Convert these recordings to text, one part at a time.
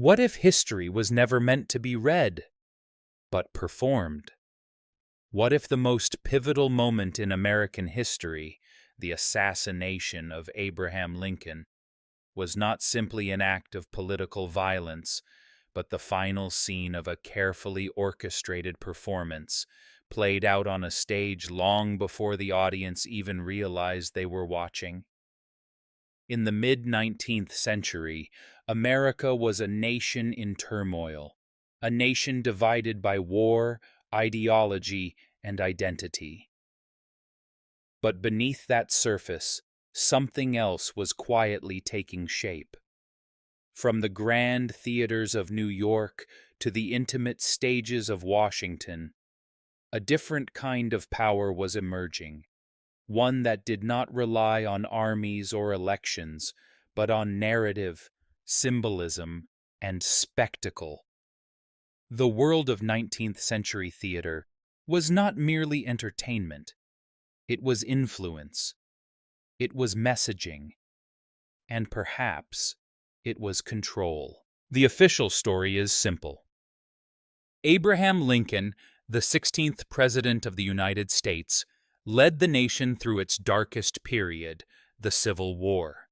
What if history was never meant to be read, but performed? What if the most pivotal moment in American history, the assassination of Abraham Lincoln, was not simply an act of political violence, but the final scene of a carefully orchestrated performance, played out on a stage long before the audience even realized they were watching? In the mid-19th century, America was a nation in turmoil, a nation divided by war, ideology, and identity. But beneath that surface, something else was quietly taking shape. From the grand theaters of New York to the intimate stages of Washington, a different kind of power was emerging, one that did not rely on armies or elections, but on narrative, symbolism, and spectacle. The world of 19th century theater was not merely entertainment. It was influence. It was messaging. And perhaps it was control. The official story is simple. Abraham Lincoln, the 16th President of the United States, led the nation through its darkest period, the Civil War.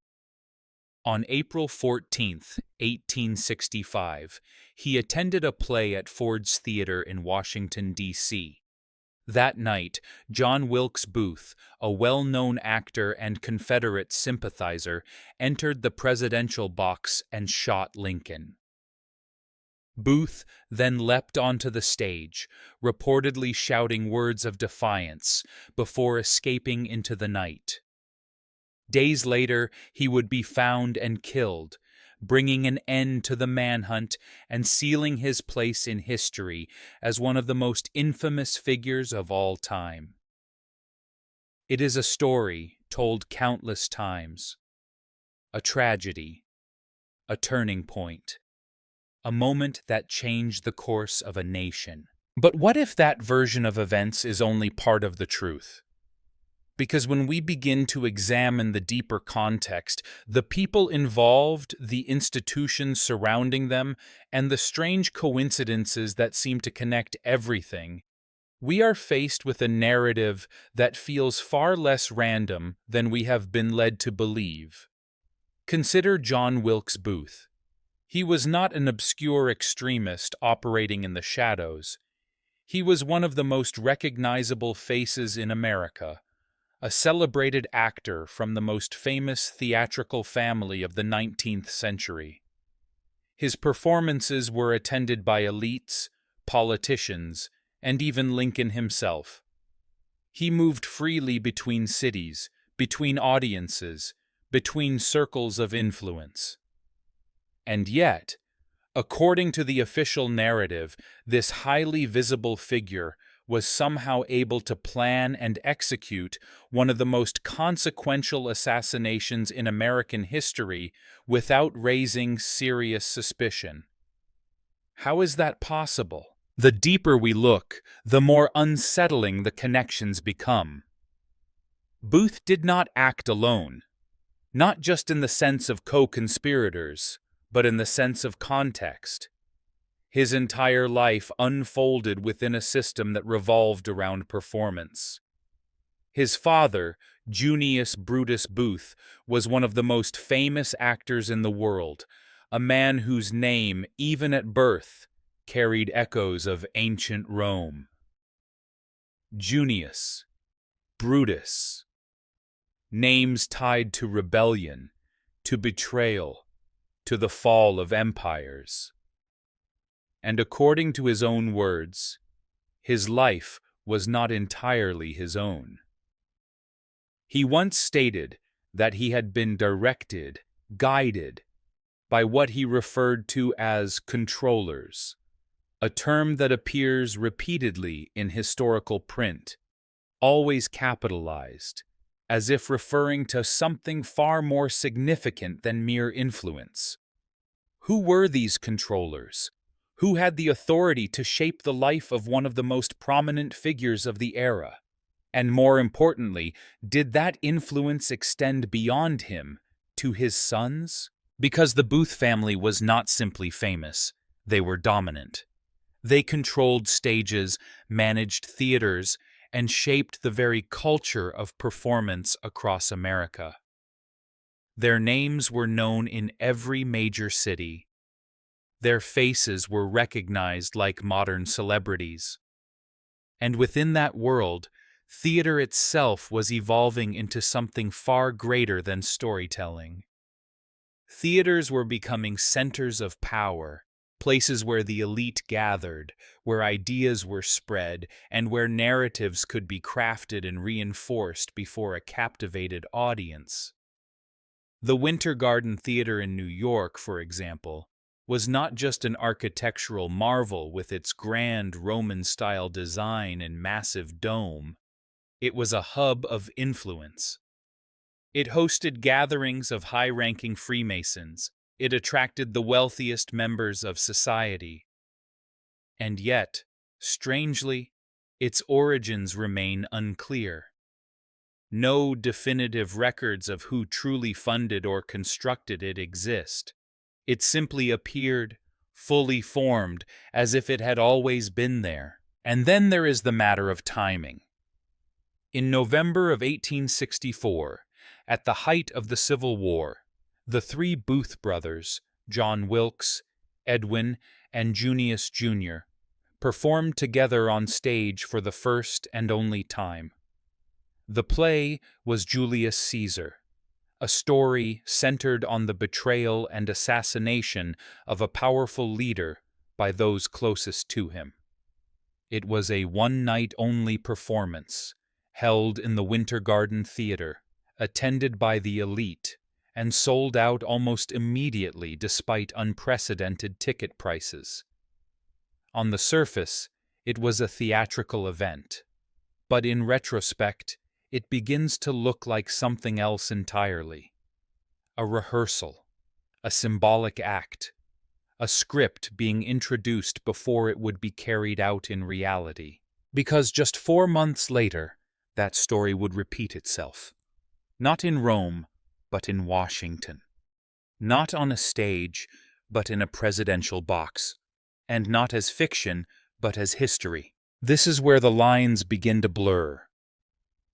On April 14, 1865, he attended a play at Ford's Theater in Washington, D.C. That night, John Wilkes Booth, a well-known actor and Confederate sympathizer, entered the presidential box and shot Lincoln. Booth then leapt onto the stage, reportedly shouting words of defiance, before escaping into the night. Days later, he would be found and killed, bringing an end to the manhunt and sealing his place in history as one of the most infamous figures of all time. It is a story told countless times, a tragedy, a turning point, a moment that changed the course of a nation. But what if that version of events is only part of the truth? Because when we begin to examine the deeper context, the people involved, the institutions surrounding them, and the strange coincidences that seem to connect everything, we are faced with a narrative that feels far less random than we have been led to believe. Consider John Wilkes Booth. He was not an obscure extremist operating in the shadows. He was one of the most recognizable faces in America, a celebrated actor from the most famous theatrical family of the 19th century. His performances were attended by elites, politicians, and even Lincoln himself. He moved freely between cities, between audiences, between circles of influence. And yet, according to the official narrative, this highly visible figure was somehow able to plan and execute one of the most consequential assassinations in American history without raising serious suspicion. How is that possible? The deeper we look, the more unsettling the connections become. Booth did not act alone, not just in the sense of co-conspirators, but in the sense of context. His entire life unfolded within a system that revolved around performance. His father, Junius Brutus Booth, was one of the most famous actors in the world, a man whose name, even at birth, carried echoes of ancient Rome. Junius, Brutus, names tied to rebellion, to betrayal, to the fall of empires. And according to his own words, his life was not entirely his own. He once stated that he had been directed, guided, by what he referred to as controllers, a term that appears repeatedly in historical print, always capitalized, as if referring to something far more significant than mere influence. Who were these controllers? Who had the authority to shape the life of one of the most prominent figures of the era? And more importantly, did that influence extend beyond him to his sons? Because the Booth family was not simply famous, they were dominant. They controlled stages, managed theaters, and shaped the very culture of performance across America. Their names were known in every major city. Their faces were recognized like modern celebrities. And within that world, theater itself was evolving into something far greater than storytelling. Theaters were becoming centers of power, places where the elite gathered, where ideas were spread, and where narratives could be crafted and reinforced before a captivated audience. The Winter Garden Theater in New York, for example, was not just an architectural marvel with its grand Roman-style design and massive dome. It was a hub of influence. It hosted gatherings of high-ranking freemasons. It attracted the wealthiest members of society. And yet, strangely, its origins remain unclear. No definitive records of who truly funded or constructed it exist. It simply appeared, fully formed, as if it had always been there. And then there is the matter of timing. In November of 1864, at the height of the Civil War, the three Booth brothers, John Wilkes, Edwin, and Junius Jr., performed together on stage for the first and only time. The play was Julius Caesar, a story centered on the betrayal and assassination of a powerful leader by those closest to him. It was a one-night-only performance, held in the Winter Garden Theater, attended by the elite, and sold out almost immediately despite unprecedented ticket prices. On the surface, it was a theatrical event, but in retrospect, it begins to look like something else entirely. A rehearsal, a symbolic act, a script being introduced before it would be carried out in reality. Because just 4 months later, that story would repeat itself. Not in Rome, but in Washington. Not on a stage, but in a presidential box. And not as fiction, but as history. This is where the lines begin to blur.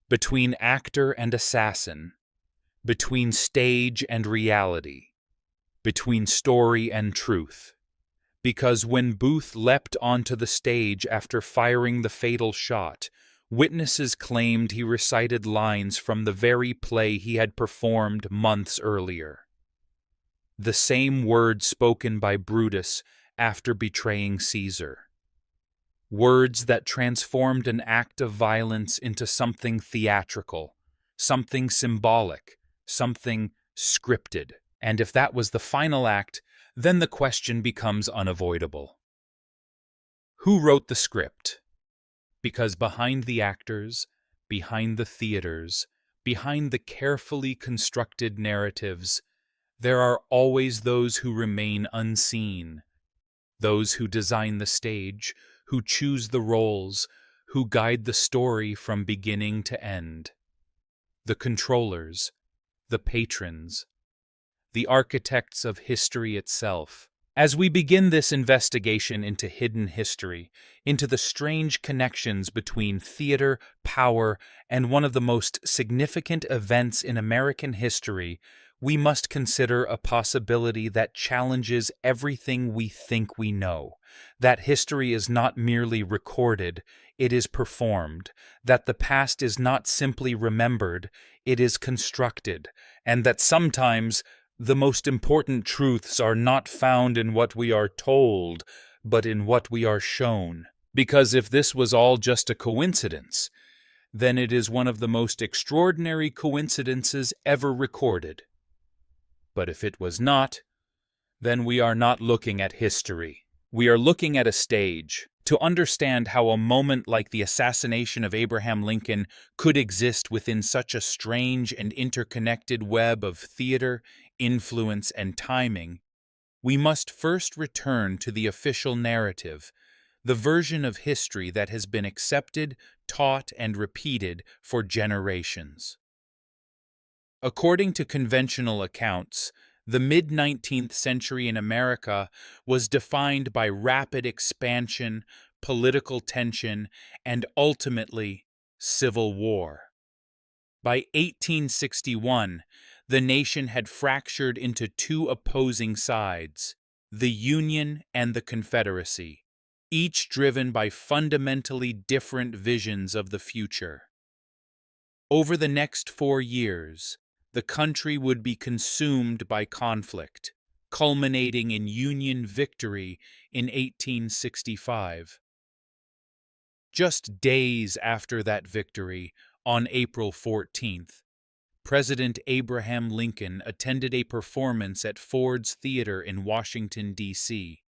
Between actor and assassin, between stage and reality, between story and truth. Because when Booth leapt onto the stage after firing the fatal shot, witnesses claimed he recited lines from the very play he had performed months earlier. The same words spoken by Brutus after betraying Caesar. Words that transformed an act of violence into something theatrical, something symbolic, something scripted. And if that was the final act, then the question becomes unavoidable. Who wrote the script? Because behind the actors, behind the theaters, behind the carefully constructed narratives, there are always those who remain unseen, those who design the stage, who choose the roles, who guide the story from beginning to end. The controllers, the patrons, the architects of history itself. As we begin this investigation into hidden history, into the strange connections between theater, power, and one of the most significant events in American history, we must consider a possibility that challenges everything we think we know. That history is not merely recorded, it is performed. That the past is not simply remembered, it is constructed. And that sometimes the most important truths are not found in what we are told, but in what we are shown. Because if this was all just a coincidence, then it is one of the most extraordinary coincidences ever recorded. But if it was not, then we are not looking at history. We are looking at a stage. To understand how a moment like the assassination of Abraham Lincoln could exist within such a strange and interconnected web of theater, influence, and timing, we must first return to the official narrative, the version of history that has been accepted, taught, and repeated for generations. According to conventional accounts, The mid-19th century in America was defined by rapid expansion, political tension, and ultimately, civil war. By 1861, the nation had fractured into two opposing sides, the Union and the Confederacy, each driven by fundamentally different visions of the future. Over the next 4 years, the country would be consumed by conflict, culminating in Union victory in 1865. Just days after that victory, on April 14th, President Abraham Lincoln attended a performance at Ford's Theater in Washington, D.C.,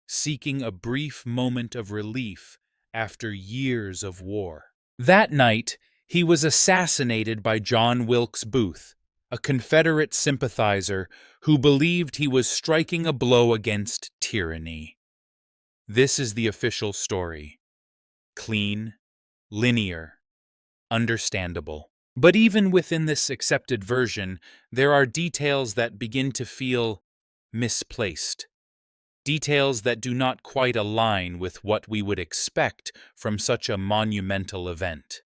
seeking a brief moment of relief after years of war. That night, he was assassinated by John Wilkes Booth, a Confederate sympathizer who believed he was striking a blow against tyranny. This is the official story. Clean, linear, understandable. But even within this accepted version, there are details that begin to feel misplaced. Details that do not quite align with what we would expect from such a monumental event.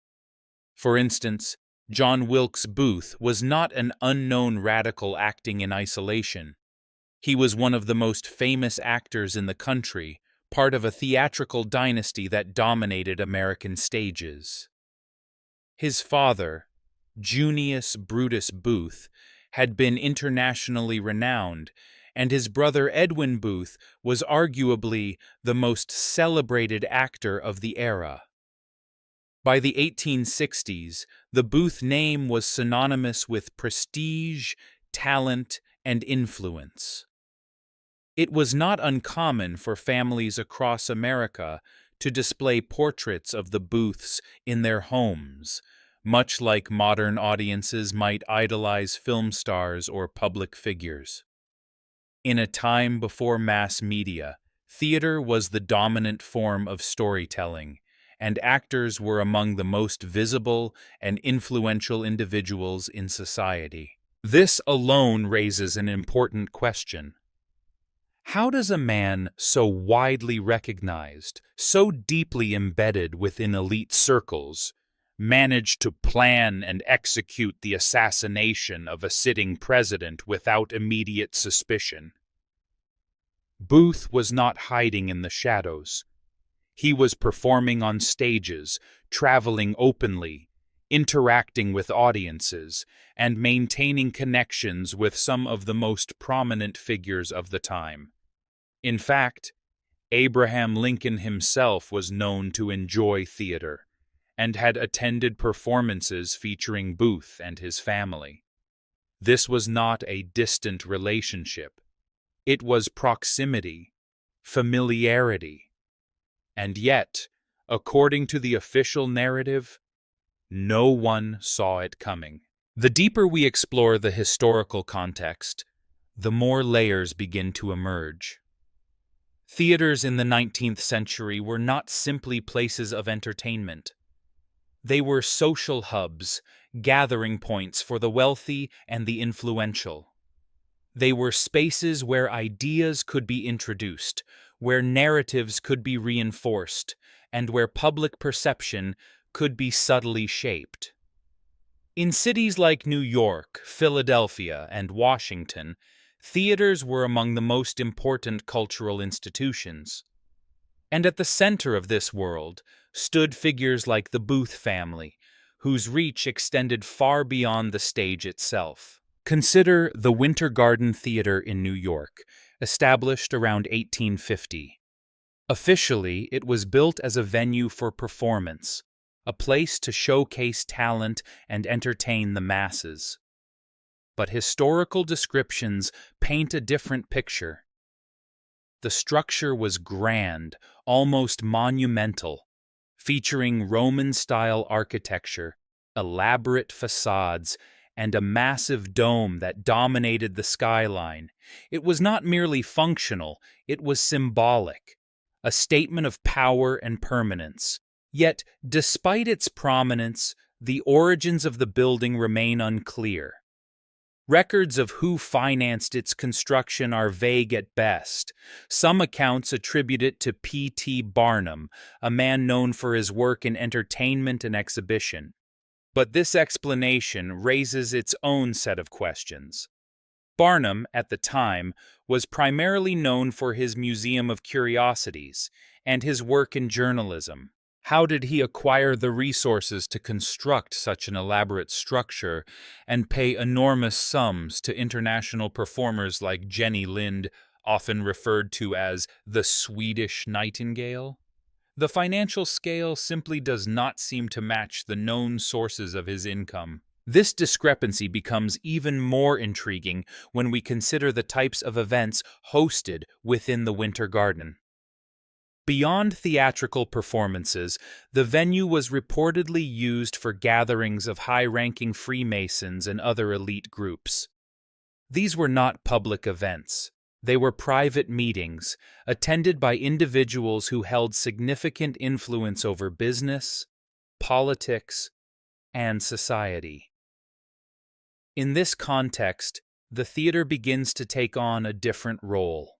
For instance, John Wilkes Booth was not an unknown radical acting in isolation. He was one of the most famous actors in the country, part of a theatrical dynasty that dominated American stages. His father, Junius Brutus Booth, had been internationally renowned, and his brother Edwin Booth was arguably the most celebrated actor of the era. By the 1860s, the Booth name was synonymous with prestige, talent, and influence. It was not uncommon for families across America to display portraits of the Booths in their homes, much like modern audiences might idolize film stars or public figures. In a time before mass media, theater was the dominant form of storytelling, and actors were among the most visible and influential individuals in society. This alone raises an important question. How does a man so widely recognized, so deeply embedded within elite circles, manage to plan and execute the assassination of a sitting president without immediate suspicion? Booth was not hiding in the shadows. He was performing on stages, traveling openly, interacting with audiences, and maintaining connections with some of the most prominent figures of the time. In fact, Abraham Lincoln himself was known to enjoy theater, and had attended performances featuring Booth and his family. This was not a distant relationship. It was proximity, familiarity. And yet, according to the official narrative, no one saw it coming. The deeper we explore the historical context, the more layers begin to emerge. Theaters in the 19th century were not simply places of entertainment. They were social hubs, gathering points for the wealthy and the influential. They were spaces where ideas could be introduced, where narratives could be reinforced, and where public perception could be subtly shaped. In cities like New York, Philadelphia, and Washington, theaters were among the most important cultural institutions. And at the center of this world stood figures like the Booth family, whose reach extended far beyond the stage itself. Consider the Winter Garden Theater in New York, established around 1850. Officially, it was built as a venue for performance, a place to showcase talent and entertain the masses. But historical descriptions paint a different picture. The structure was grand, almost monumental, featuring Roman-style architecture, elaborate facades, and a massive dome that dominated the skyline. It was not merely functional, it was symbolic, a statement of power and permanence. Yet, despite its prominence, the origins of the building remain unclear. Records of who financed its construction are vague at best. Some accounts attribute it to P.T. Barnum, a man known for his work in entertainment and exhibition. But this explanation raises its own set of questions. Barnum, at the time, was primarily known for his Museum of Curiosities and his work in journalism. How did he acquire the resources to construct such an elaborate structure and pay enormous sums to international performers like Jenny Lind, often referred to as the Swedish Nightingale? The financial scale simply does not seem to match the known sources of his income. This discrepancy becomes even more intriguing when we consider the types of events hosted within the Winter Garden. Beyond theatrical performances, the venue was reportedly used for gatherings of high-ranking Freemasons and other elite groups. These were not public events. They were private meetings, attended by individuals who held significant influence over business, politics, and society. In this context, the theater begins to take on a different role.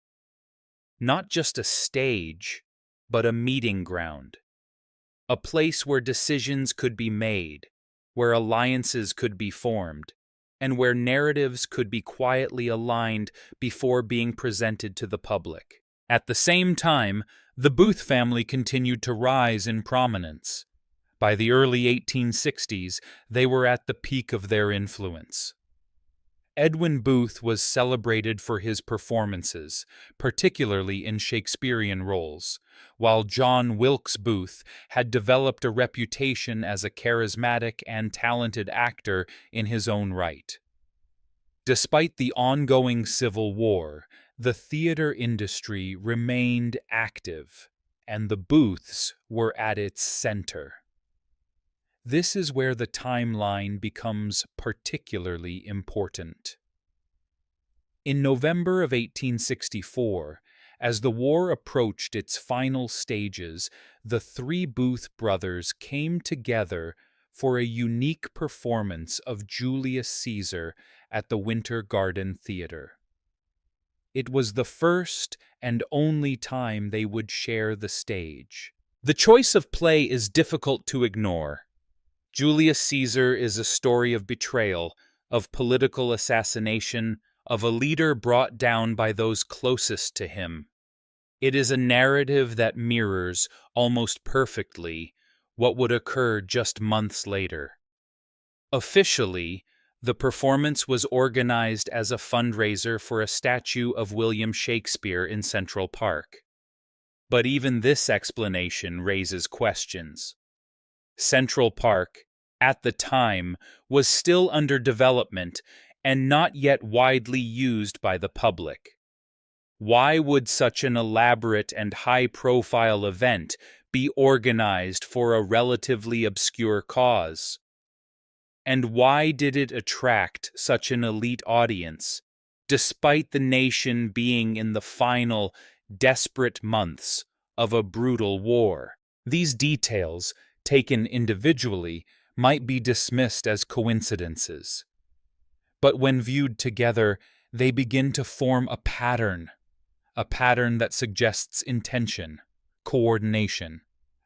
Not just a stage, but a meeting ground. A place where decisions could be made, where alliances could be formed, and where narratives could be quietly aligned before being presented to the public. At the same time, the Booth family continued to rise in prominence. By the early 1860s, they were at the peak of their influence. Edwin Booth was celebrated for his performances, particularly in Shakespearean roles, while John Wilkes Booth had developed a reputation as a charismatic and talented actor in his own right. Despite the ongoing Civil War, the theater industry remained active, and the Booths were at its center. This is where the timeline becomes particularly important. In November of 1864, as the war approached its final stages, the three Booth brothers came together for a unique performance of Julius Caesar at the Winter Garden Theater. It was the first and only time they would share the stage. The choice of play is difficult to ignore. Julius Caesar is a story of betrayal, of political assassination, of a leader brought down by those closest to him. It is a narrative that mirrors, almost perfectly, what would occur just months later. Officially, the performance was organized as a fundraiser for a statue of William Shakespeare in Central Park. But even this explanation raises questions. Central Park, at the time, was still under development and not yet widely used by the public. Why would such an elaborate and high-profile event be organized for a relatively obscure cause? And why did it attract such an elite audience, despite the nation being in the final, desperate months of a brutal war? These details, taken individually, might be dismissed as coincidences. But when viewed together, they begin to form a pattern that suggests intention, coordination,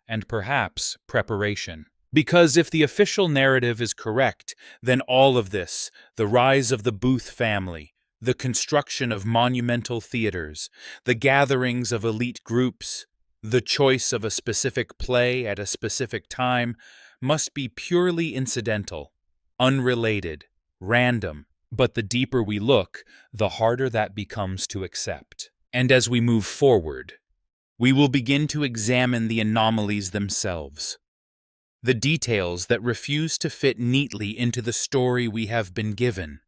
and perhaps preparation. Because if the official narrative is correct, then all of this, the rise of the Booth family, the construction of monumental theaters, the gatherings of elite groups, the choice of a specific play at a specific time, must be purely incidental, unrelated, random. But the deeper we look, the harder that becomes to accept. And as we move forward, we will begin to examine the anomalies themselves, the details that refuse to fit neatly into the story we have been given,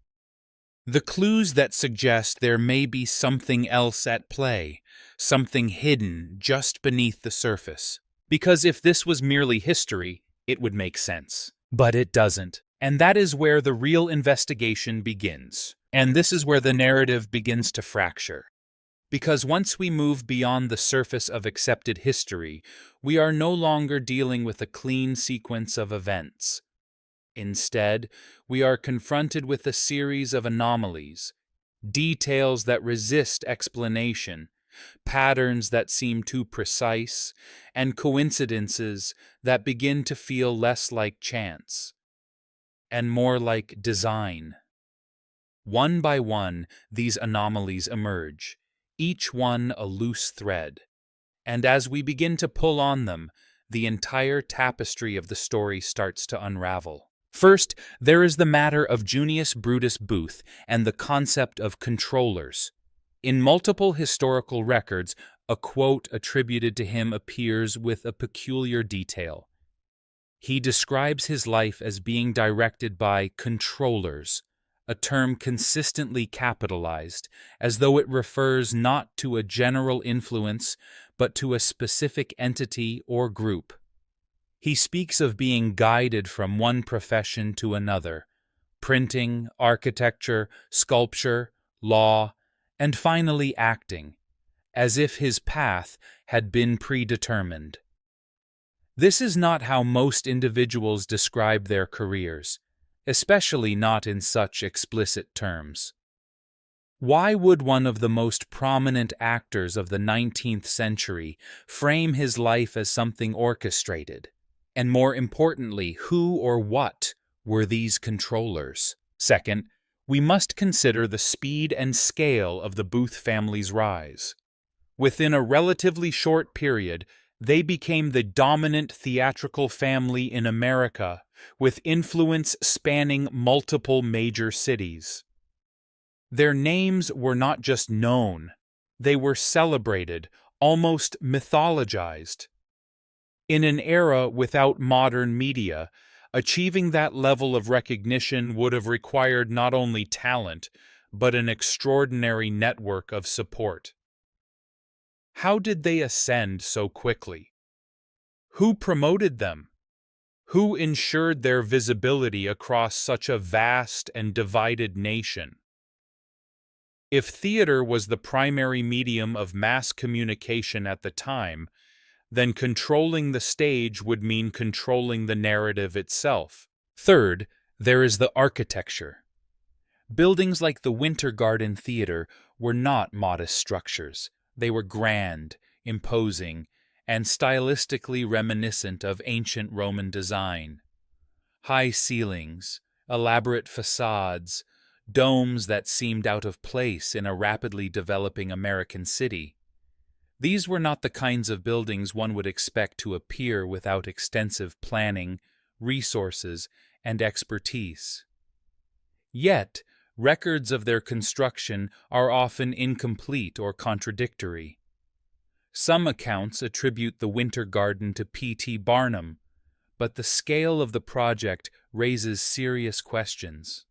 the clues that suggest there may be something else at play, something hidden just beneath the surface. Because if this was merely history, it would make sense. But it doesn't. And that is where the real investigation begins. And this is where the narrative begins to fracture. Because once we move beyond the surface of accepted history, we are no longer dealing with a clean sequence of events. Instead, we are confronted with a series of anomalies, details that resist explanation, patterns that seem too precise, and coincidences that begin to feel less like chance and more like design. One by one, these anomalies emerge, each one a loose thread, and as we begin to pull on them, the entire tapestry of the story starts to unravel. First, there is the matter of Junius Brutus Booth and the concept of controllers. In multiple historical records, a quote attributed to him appears with a peculiar detail. He describes his life as being directed by controllers, a term consistently capitalized, as though it refers not to a general influence, but to a specific entity or group. He speaks of being guided from one profession to another: printing, architecture, sculpture, law, and finally acting, as if his path had been predetermined. This is not how most individuals describe their careers, especially not in such explicit terms. Why would one of the most prominent actors of the 19th century frame his life as something orchestrated? And more importantly, who or what were these controllers? Second, we must consider the speed and scale of the Booth family's rise. Within a relatively short period, they became the dominant theatrical family in America, with influence spanning multiple major cities. Their names were not just known, they were celebrated, almost mythologized. In an era without modern media, achieving that level of recognition would have required not only talent, but an extraordinary network of support. How did they ascend so quickly? Who promoted them? Who ensured their visibility across such a vast and divided nation? If theater was the primary medium of mass communication at the time, then controlling the stage would mean controlling the narrative itself. Third, there is the architecture. Buildings like the Winter Garden Theater were not modest structures. They were grand, imposing, and stylistically reminiscent of ancient Roman design. High ceilings, elaborate facades, domes that seemed out of place in a rapidly developing American city. These were not the kinds of buildings one would expect to appear without extensive planning, resources, and expertise. Yet, records of their construction are often incomplete or contradictory. Some accounts attribute the Winter Garden to P.T. Barnum, but the scale of the project raises serious questions.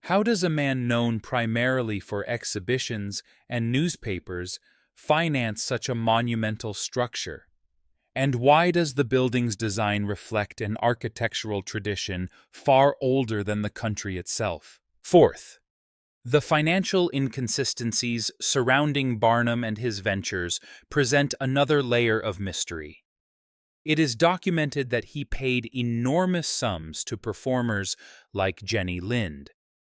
How does a man known primarily for exhibitions and newspapers finance such a monumental structure? And why does the building's design reflect an architectural tradition far older than the country itself? Fourth, the financial inconsistencies surrounding Barnum and his ventures present another layer of mystery. It is documented that he paid enormous sums to performers like Jenny Lind,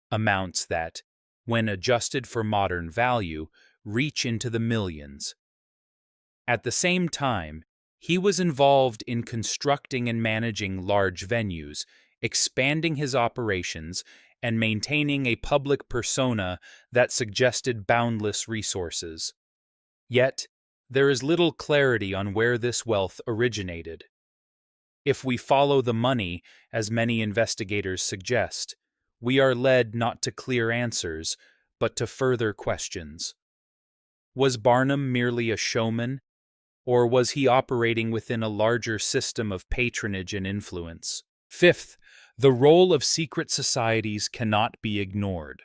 amounts that, when adjusted for modern value, reach into the millions. At the same time, he was involved in constructing and managing large venues, expanding his operations, and maintaining a public persona that suggested boundless resources. Yet, there is little clarity on where this wealth originated. If we follow the money, as many investigators suggest, we are led not to clear answers, but to further questions. Was Barnum merely a showman, or was he operating within a larger system of patronage and influence? Fifth, the role of secret societies cannot be ignored.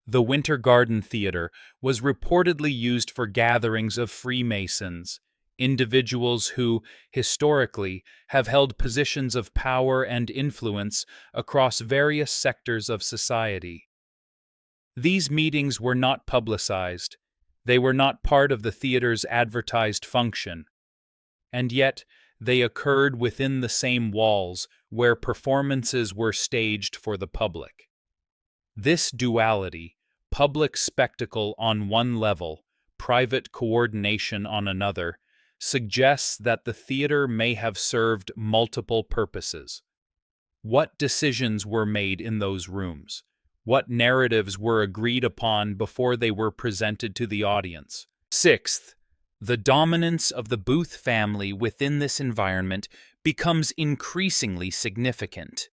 The Winter Garden Theater was reportedly used for gatherings of freemasons, individuals who, historically, have held positions of power and influence across various sectors of society. These meetings were not publicized. They were not part of the theater's advertised function. And yet, they occurred within the same walls, where performances were staged for the public. This duality, public spectacle on one level, private coordination on another, suggests that the theater may have served multiple purposes. What decisions were made in those rooms? What narratives were agreed upon before they were presented to the audience? Sixth, the dominance of the Booth family within this environment becomes increasingly significant.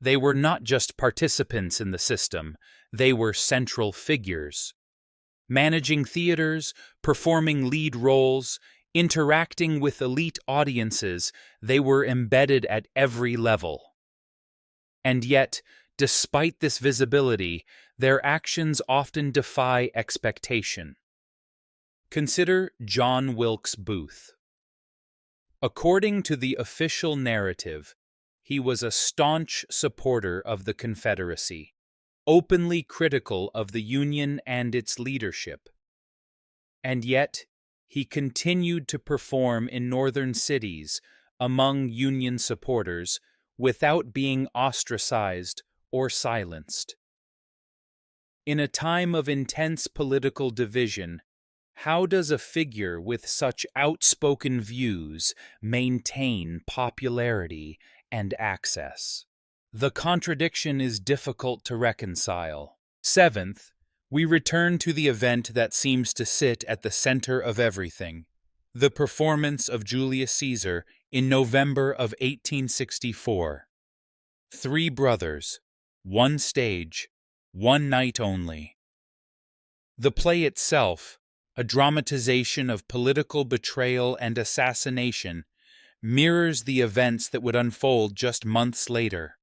They were not just participants in the system, they were central figures. Managing theaters, performing lead roles, interacting with elite audiences, they were embedded at every level. And yet, despite this visibility, their actions often defy expectation. Consider John Wilkes Booth. According to the official narrative, he was a staunch supporter of the Confederacy, openly critical of the Union and its leadership. And yet, he continued to perform in northern cities among Union supporters without being ostracized or silenced. In a time of intense political division, how does a figure with such outspoken views maintain popularity and access? The contradiction is difficult to reconcile. Seventh, we return to the event that seems to sit at the center of everything, the performance of Julius Caesar in November of 1864. 3 brothers, 1 stage, 1 night only. The play itself, a dramatization of political betrayal and assassination, mirrors the events that would unfold just months later.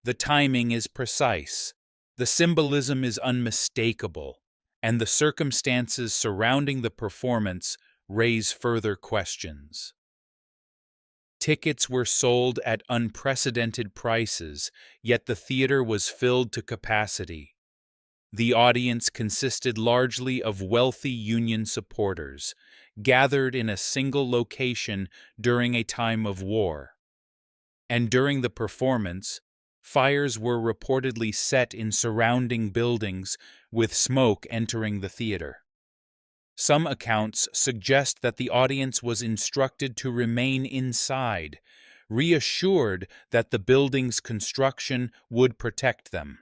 The timing is precise, the symbolism is unmistakable, and the circumstances surrounding the performance raise further questions. Tickets were sold at unprecedented prices, yet the theater was filled to capacity. The audience consisted largely of wealthy Union supporters, gathered in a single location during a time of war. And during the performance, fires were reportedly set in surrounding buildings, with smoke entering the theater. Some accounts suggest that the audience was instructed to remain inside, reassured that the building's construction would protect them.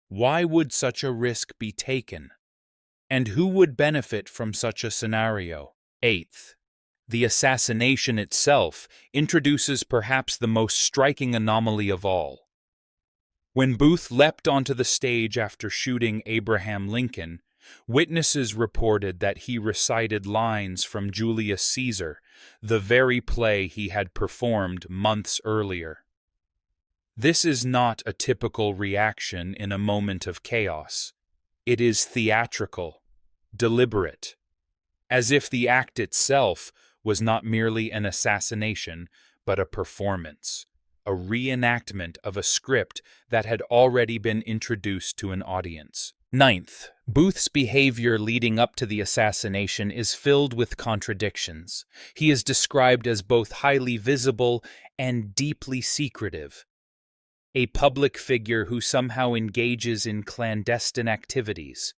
Why would such a risk be taken? And who would benefit from such a scenario? Eighth, the assassination itself introduces perhaps the most striking anomaly of all. When Booth leapt onto the stage after shooting Abraham Lincoln, witnesses reported that he recited lines from Julius Caesar, the very play he had performed months earlier. This is not a typical reaction in a moment of chaos. It is theatrical, deliberate, as if the act itself was not merely an assassination, but a performance, a reenactment of a script that had already been introduced to an audience. Ninth, Booth's behavior leading up to the assassination is filled with contradictions. He is described as both highly visible and deeply secretive, a public figure who somehow engages in clandestine activities,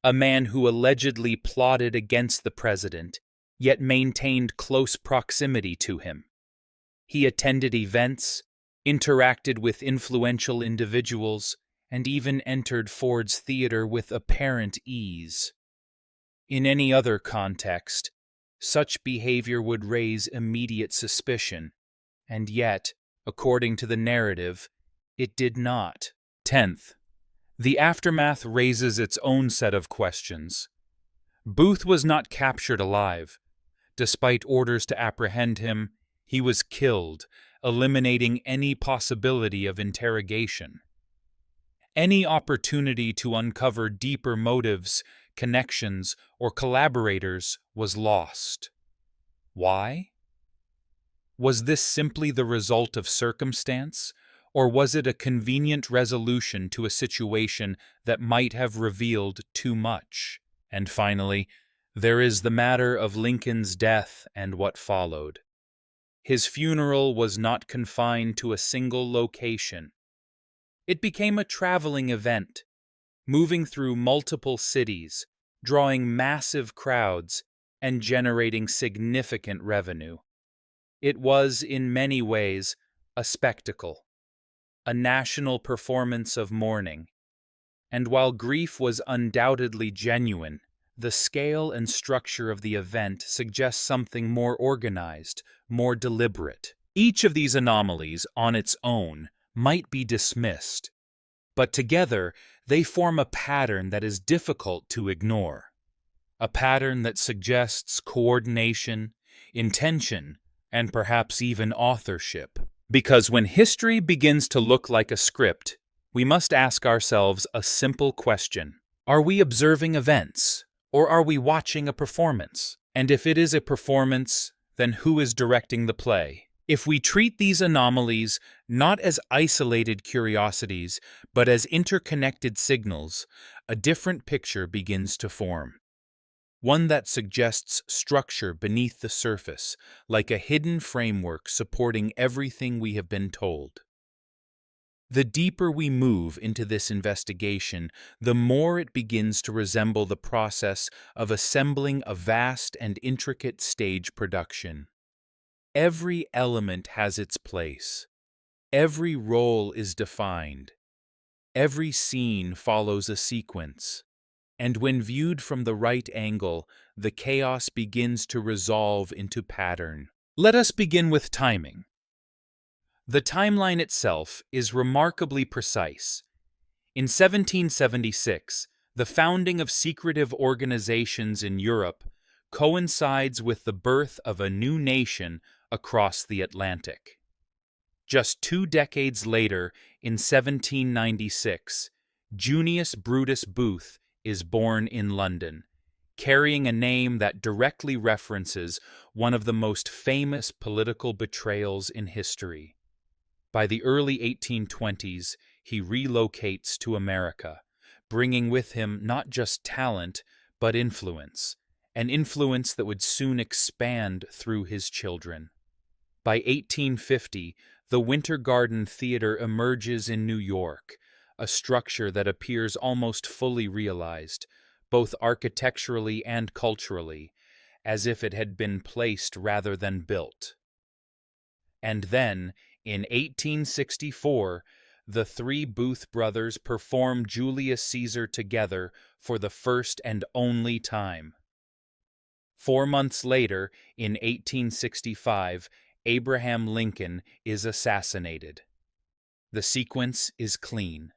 a man who allegedly plotted against the president, yet maintained close proximity to him. He attended events, interacted with influential individuals, and even entered Ford's theater with apparent ease. In any other context, such behavior would raise immediate suspicion, and yet, according to the narrative, it did not. 10th, the aftermath raises its own set of questions. Booth was not captured alive. Despite orders to apprehend him, he was killed, eliminating any possibility of interrogation. Any opportunity to uncover deeper motives, connections, or collaborators was lost. Why? Was this simply the result of circumstance, or was it a convenient resolution to a situation that might have revealed too much? And finally, there is the matter of Lincoln's death and what followed. His funeral was not confined to a single location. It became a traveling event, moving through multiple cities, drawing massive crowds, and generating significant revenue. It was, in many ways, a spectacle, a national performance of mourning. And while grief was undoubtedly genuine, the scale and structure of the event suggests something more organized, more deliberate. Each of these anomalies, on its own, might be dismissed, but together they form a pattern that is difficult to ignore. A pattern that suggests coordination, intention, and perhaps even authorship. Because when history begins to look like a script, we must ask ourselves a simple question. Are we observing events, or are we watching a performance? And if it is a performance, then who is directing the play? If we treat these anomalies not as isolated curiosities, but as interconnected signals, a different picture begins to form. One that suggests structure beneath the surface, like a hidden framework supporting everything we have been told. The deeper we move into this investigation, the more it begins to resemble the process of assembling a vast and intricate stage production. Every element has its place. Every role is defined. Every scene follows a sequence. And when viewed from the right angle, the chaos begins to resolve into pattern. Let us begin with timing. The timeline itself is remarkably precise. In 1776, the founding of secretive organizations in Europe coincides with the birth of a new nation across the Atlantic. Just 2 decades later, in 1796, Junius Brutus Booth is born in London, carrying a name that directly references one of the most famous political betrayals in history. By the early 1820s, he relocates to America, bringing with him not just talent, but influence, an influence that would soon expand through his children. By 1850, the Winter Garden Theater emerges in New York, a structure that appears almost fully realized, both architecturally and culturally, as if it had been placed rather than built. And then, in 1864, the 3 Booth brothers perform Julius Caesar together for the first and only time. 4 months later, in 1865, Abraham Lincoln is assassinated. The sequence is clean.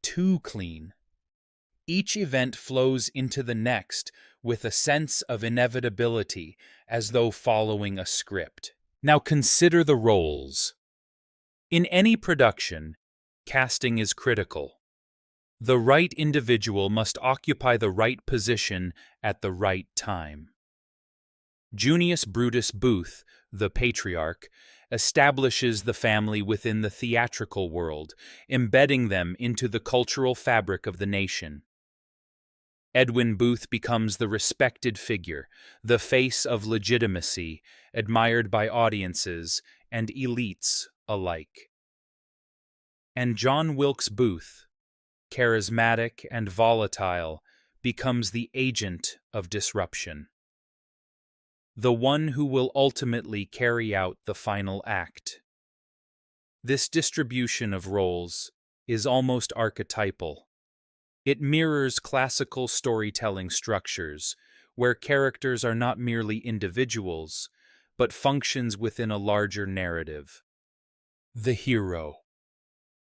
Too clean. Each event flows into the next with a sense of inevitability, as though following a script. Now consider the roles. In any production, casting is critical. The right individual must occupy the right position at the right time. Junius Brutus Booth, the patriarch, establishes the family within the theatrical world, embedding them into the cultural fabric of the nation. Edwin Booth becomes the respected figure, the face of legitimacy, admired by audiences and elites alike. And John Wilkes Booth, charismatic and volatile, becomes the agent of disruption, the one who will ultimately carry out the final act. This distribution of roles is almost archetypal. It mirrors classical storytelling structures, where characters are not merely individuals, but functions within a larger narrative. The hero,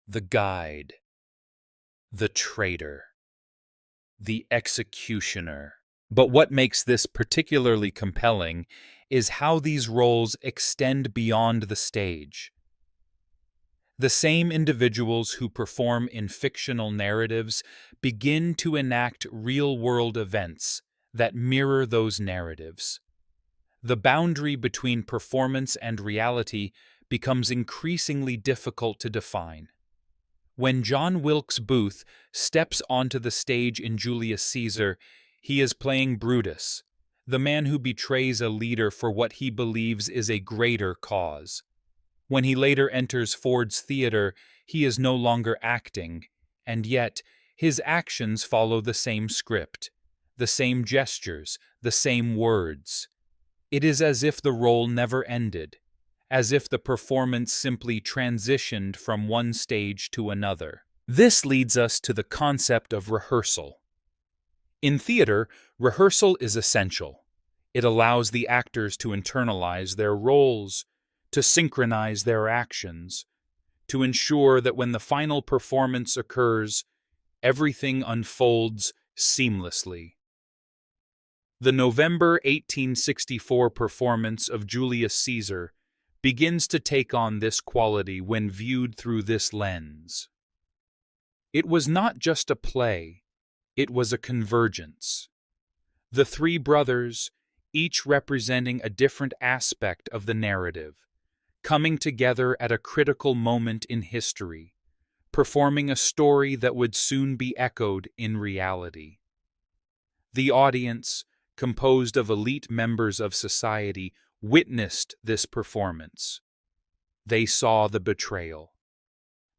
the guide, the traitor, the executioner. But what makes this particularly compelling is how these roles extend beyond the stage. The same individuals who perform in fictional narratives begin to enact real-world events that mirror those narratives. The boundary between performance and reality becomes increasingly difficult to define. When John Wilkes Booth steps onto the stage in Julius Caesar, he is playing Brutus, the man who betrays a leader for what he believes is a greater cause. When he later enters Ford's theater, he is no longer acting, and yet his actions follow the same script, the same gestures, the same words. It is as if the role never ended, as if the performance simply transitioned from one stage to another. This leads us to the concept of rehearsal. In theater, rehearsal is essential. It allows the actors to internalize their roles, to synchronize their actions, to ensure that when the final performance occurs, everything unfolds seamlessly. The November 1864 performance of Julius Caesar begins to take on this quality when viewed through this lens. It was not just a play, it was a convergence. The three brothers, each representing a different aspect of the narrative, coming together at a critical moment in history, performing a story that would soon be echoed in reality. The audience, composed of elite members of society, witnessed this performance. They saw the betrayal.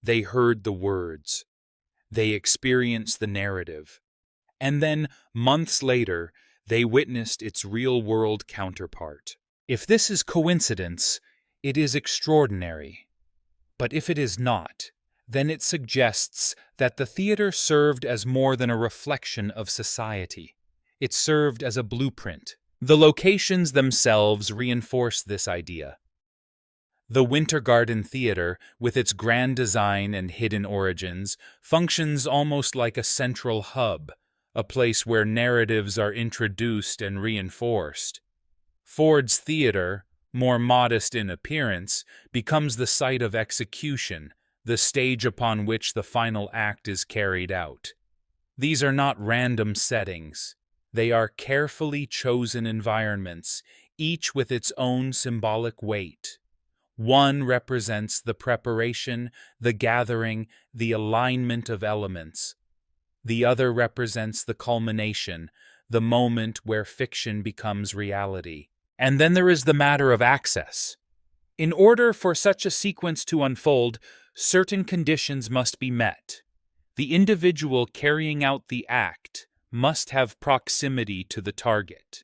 They heard the words. They experienced the narrative. And then, months later, they witnessed its real-world counterpart. If this is coincidence, it is extraordinary. But if it is not, then it suggests that the theater served as more than a reflection of society. It served as a blueprint. The locations themselves reinforce this idea. The Winter Garden Theater, with its grand design and hidden origins, functions almost like a central hub, a place where narratives are introduced and reinforced. Ford's theater, more modest in appearance, becomes the site of execution, the stage upon which the final act is carried out. These are not random settings. They are carefully chosen environments, each with its own symbolic weight. One represents the preparation, the gathering, the alignment of elements. The other represents the culmination, the moment where fiction becomes reality. And then there is the matter of access. In order for such a sequence to unfold, certain conditions must be met. The individual carrying out the act must have proximity to the target.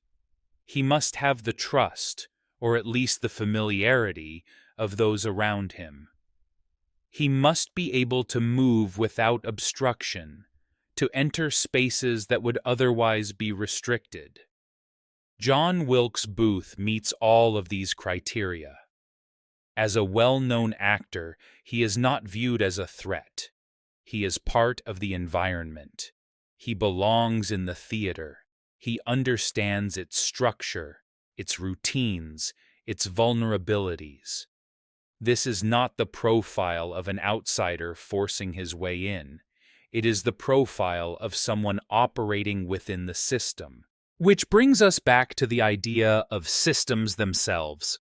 He must have the trust, or at least the familiarity, of those around him. He must be able to move without obstruction, to enter spaces that would otherwise be restricted. John Wilkes Booth meets all of these criteria. As a well-known actor, he is not viewed as a threat. He is part of the environment. He belongs in the theater. He understands its structure, its routines, its vulnerabilities. This is not the profile of an outsider forcing his way in. It is the profile of someone operating within the system. Which brings us back to the idea of systems themselves.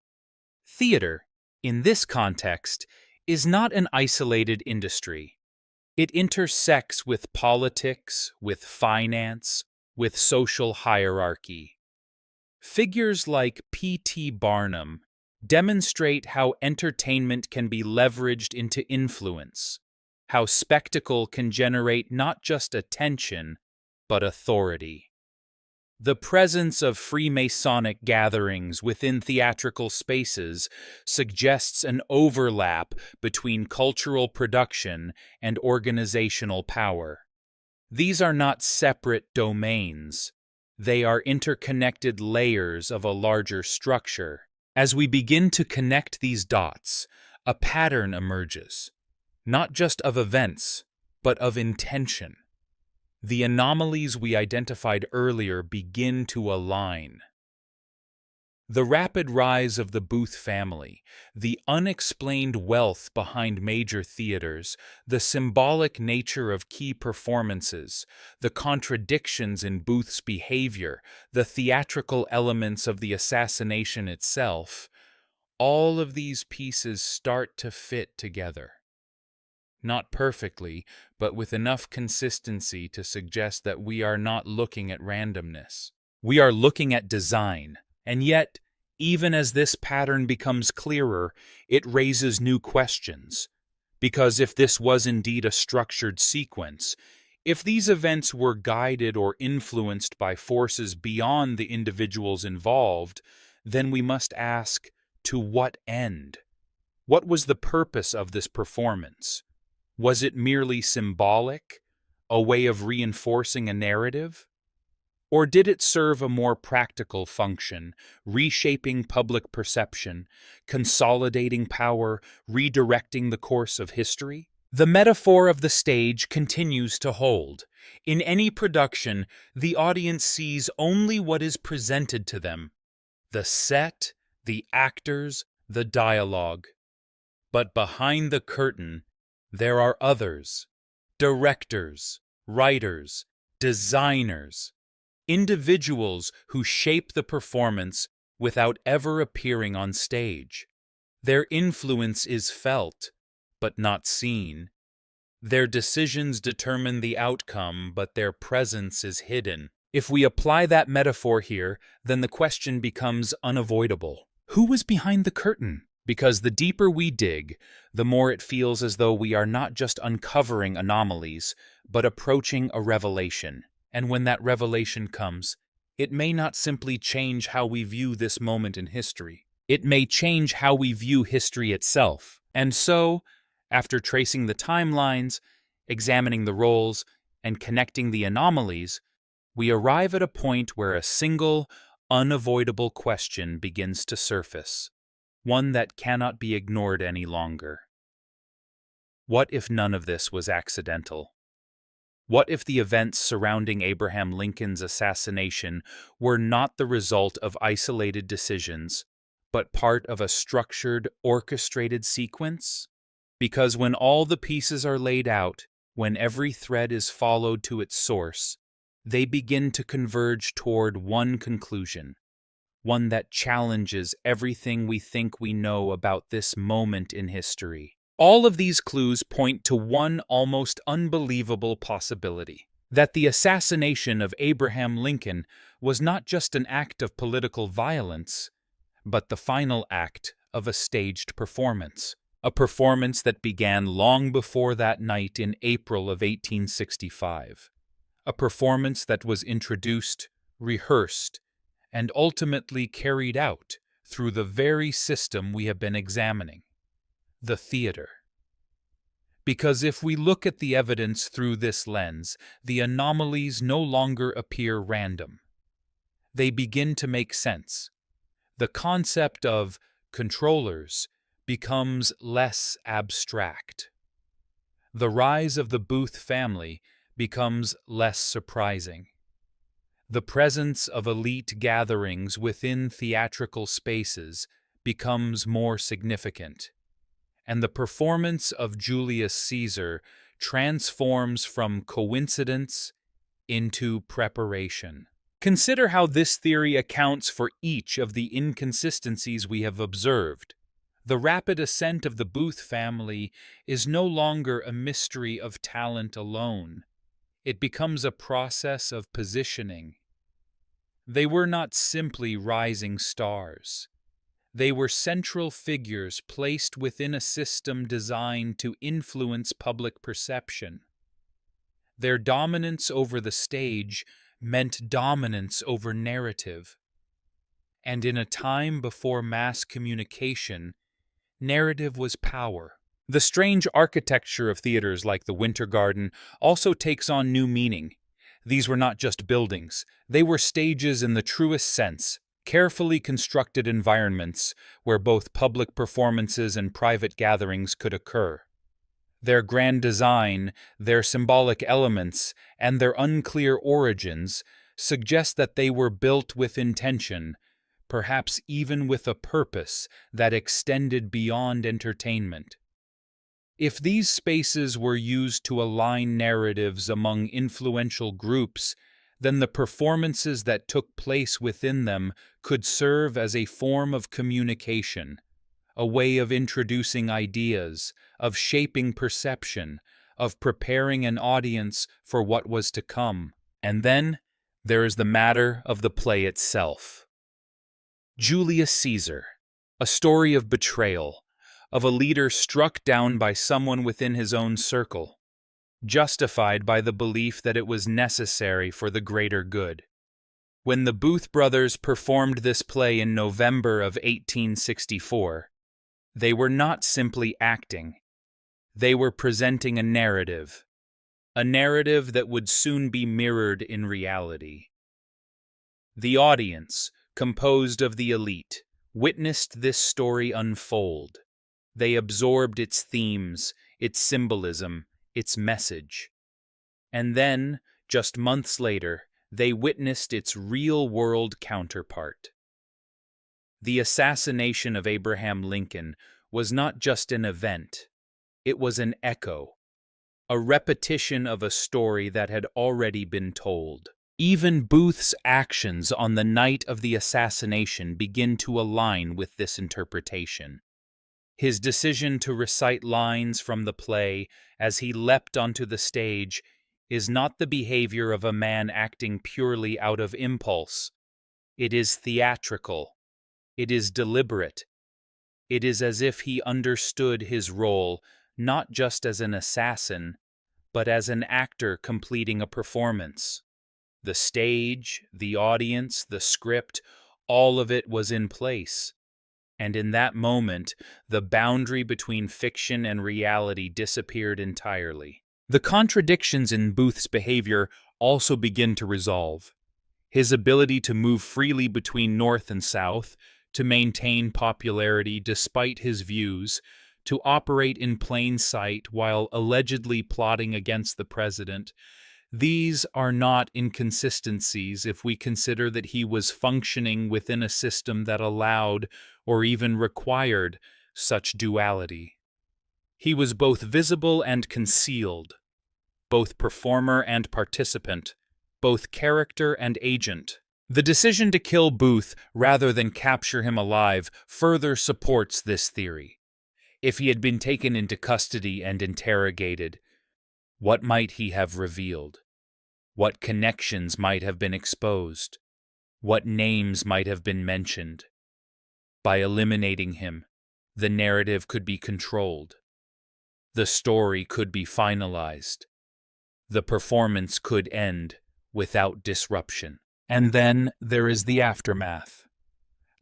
Theater, in this context, is not an isolated industry. It intersects with politics, with finance, with social hierarchy. Figures like P.T. Barnum demonstrate how entertainment can be leveraged into influence, how spectacle can generate not just attention, but authority. The presence of Freemasonic gatherings within theatrical spaces suggests an overlap between cultural production and organizational power. These are not separate domains. They are interconnected layers of a larger structure. As we begin to connect these dots, a pattern emerges, not just of events, but of intention. The anomalies we identified earlier begin to align. The rapid rise of the Booth family, the unexplained wealth behind major theaters, the symbolic nature of key performances, the contradictions in Booth's behavior, the theatrical elements of the assassination itself, all of these pieces start to fit together. Not perfectly, but with enough consistency to suggest that we are not looking at randomness. We are looking at design, and yet, even as this pattern becomes clearer, it raises new questions. Because if this was indeed a structured sequence, if these events were guided or influenced by forces beyond the individuals involved, then we must ask, to what end? What was the purpose of this performance? Was it merely symbolic, a way of reinforcing a narrative? Or did it serve a more practical function, reshaping public perception, consolidating power, redirecting the course of history? The metaphor of the stage continues to hold. In any production, the audience sees only what is presented to them: the set, the actors, the dialogue. But behind the curtain, there are others: directors, writers, designers, individuals who shape the performance without ever appearing on stage. Their influence is felt, but not seen. Their decisions determine the outcome, but their presence is hidden. If we apply that metaphor here, then the question becomes unavoidable. Who was behind the curtain? Because the deeper we dig, the more it feels as though we are not just uncovering anomalies, but approaching a revelation. And when that revelation comes, it may not simply change how we view this moment in history. It may change how we view history itself. And so, after tracing the timelines, examining the roles, and connecting the anomalies, we arrive at a point where a single, unavoidable question begins to surface, one that cannot be ignored any longer. What if none of this was accidental? What if the events surrounding Abraham Lincoln's assassination were not the result of isolated decisions, but part of a structured, orchestrated sequence? Because when all the pieces are laid out, when every thread is followed to its source, they begin to converge toward one conclusion, one that challenges everything we think we know about this moment in history. All of these clues point to one almost unbelievable possibility: that the assassination of Abraham Lincoln was not just an act of political violence, but the final act of a staged performance. A performance that began long before that night in April of 1865. A performance that was introduced, rehearsed, and ultimately carried out through the very system we have been examining: the theater. Because if we look at the evidence through this lens, the anomalies no longer appear random. They begin to make sense. The concept of controllers becomes less abstract. The rise of the Booth family becomes less surprising. The presence of elite gatherings within theatrical spaces becomes more significant, and the performance of Julius Caesar transforms from coincidence into preparation. Consider how this theory accounts for each of the inconsistencies we have observed. The rapid ascent of the Booth family is no longer a mystery of talent alone. It becomes a process of positioning. They were not simply rising stars. They were central figures placed within a system designed to influence public perception. Their dominance over the stage meant dominance over narrative. And in a time before mass communication, narrative was power. The strange architecture of theaters like the Winter Garden also takes on new meaning. These were not just buildings, they were stages in the truest sense, carefully constructed environments where both public performances and private gatherings could occur. Their grand design, their symbolic elements, and their unclear origins suggest that they were built with intention, perhaps even with a purpose that extended beyond entertainment. If these spaces were used to align narratives among influential groups, then the performances that took place within them could serve as a form of communication, a way of introducing ideas, of shaping perception, of preparing an audience for what was to come. And then There is the matter of the play itself. Julius Caesar, a story of betrayal, of a leader struck down by someone within his own circle, justified by the belief that it was necessary for the greater good. When the Booth brothers performed this play in November of 1864, they were not simply acting. They were presenting a narrative that would soon be mirrored in reality. The audience, composed of the elite, witnessed this story unfold. They absorbed its themes, its symbolism, its message. And then, just months later, they witnessed its real-world counterpart. The assassination of Abraham Lincoln was not just an event, it was an echo, a repetition of a story that had already been told. Even Booth's actions on the night of the assassination begin to align with this interpretation. His decision to recite lines from the play as he leapt onto the stage is not the behavior of a man acting purely out of impulse. It is theatrical. It is deliberate. It is as if he understood his role not just as an assassin, but as an actor completing a performance. The stage, the audience, the script, all of it was in place. And in that moment, the boundary between fiction and reality disappeared entirely. The contradictions in Booth's behavior also begin to resolve. His ability to move freely between North and South, to maintain popularity despite his views, to operate in plain sight while allegedly plotting against the president, these are not inconsistencies if we consider that he was functioning within a system that allowed or even required such duality. He was both visible and concealed, both performer and participant, both character and agent. The decision to kill Booth rather than capture him alive further supports this theory. If he had been taken into custody and interrogated, what might he have revealed? What connections might have been exposed? What names might have been mentioned? By eliminating him, the narrative could be controlled. The story could be finalized. The performance could end without disruption. And then there is the aftermath.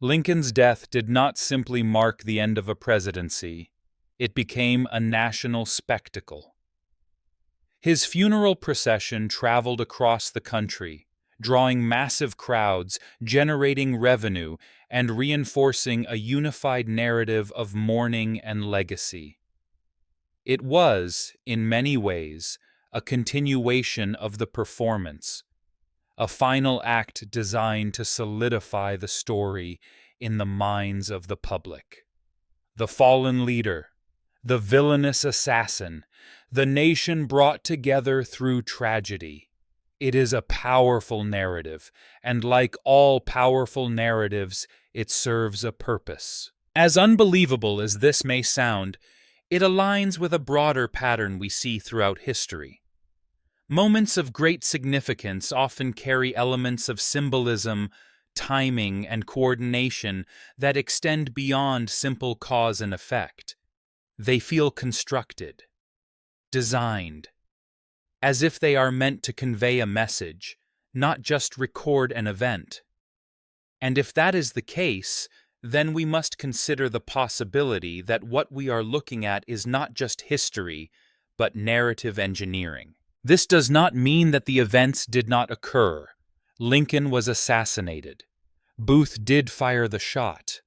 Lincoln's death did not simply mark the end of a presidency. It became a national spectacle. His funeral procession traveled across the country, drawing massive crowds, generating revenue, and reinforcing a unified narrative of mourning and legacy. It was, in many ways, a continuation of the performance, a final act designed to solidify the story in the minds of the public. The fallen leader, the villainous assassin, the nation brought together through tragedy. It is a powerful narrative, and like all powerful narratives, it serves a purpose. As unbelievable as this may sound, it aligns with a broader pattern we see throughout history. Moments of great significance often carry elements of symbolism, timing, and coordination that extend beyond simple cause and effect. They feel constructed, designed, as if they are meant to convey a message, not just record an event. And if that is the case, then we must consider the possibility that what we are looking at is not just history, but narrative engineering. This does not mean that the events did not occur. Lincoln was assassinated. Booth did fire the shot.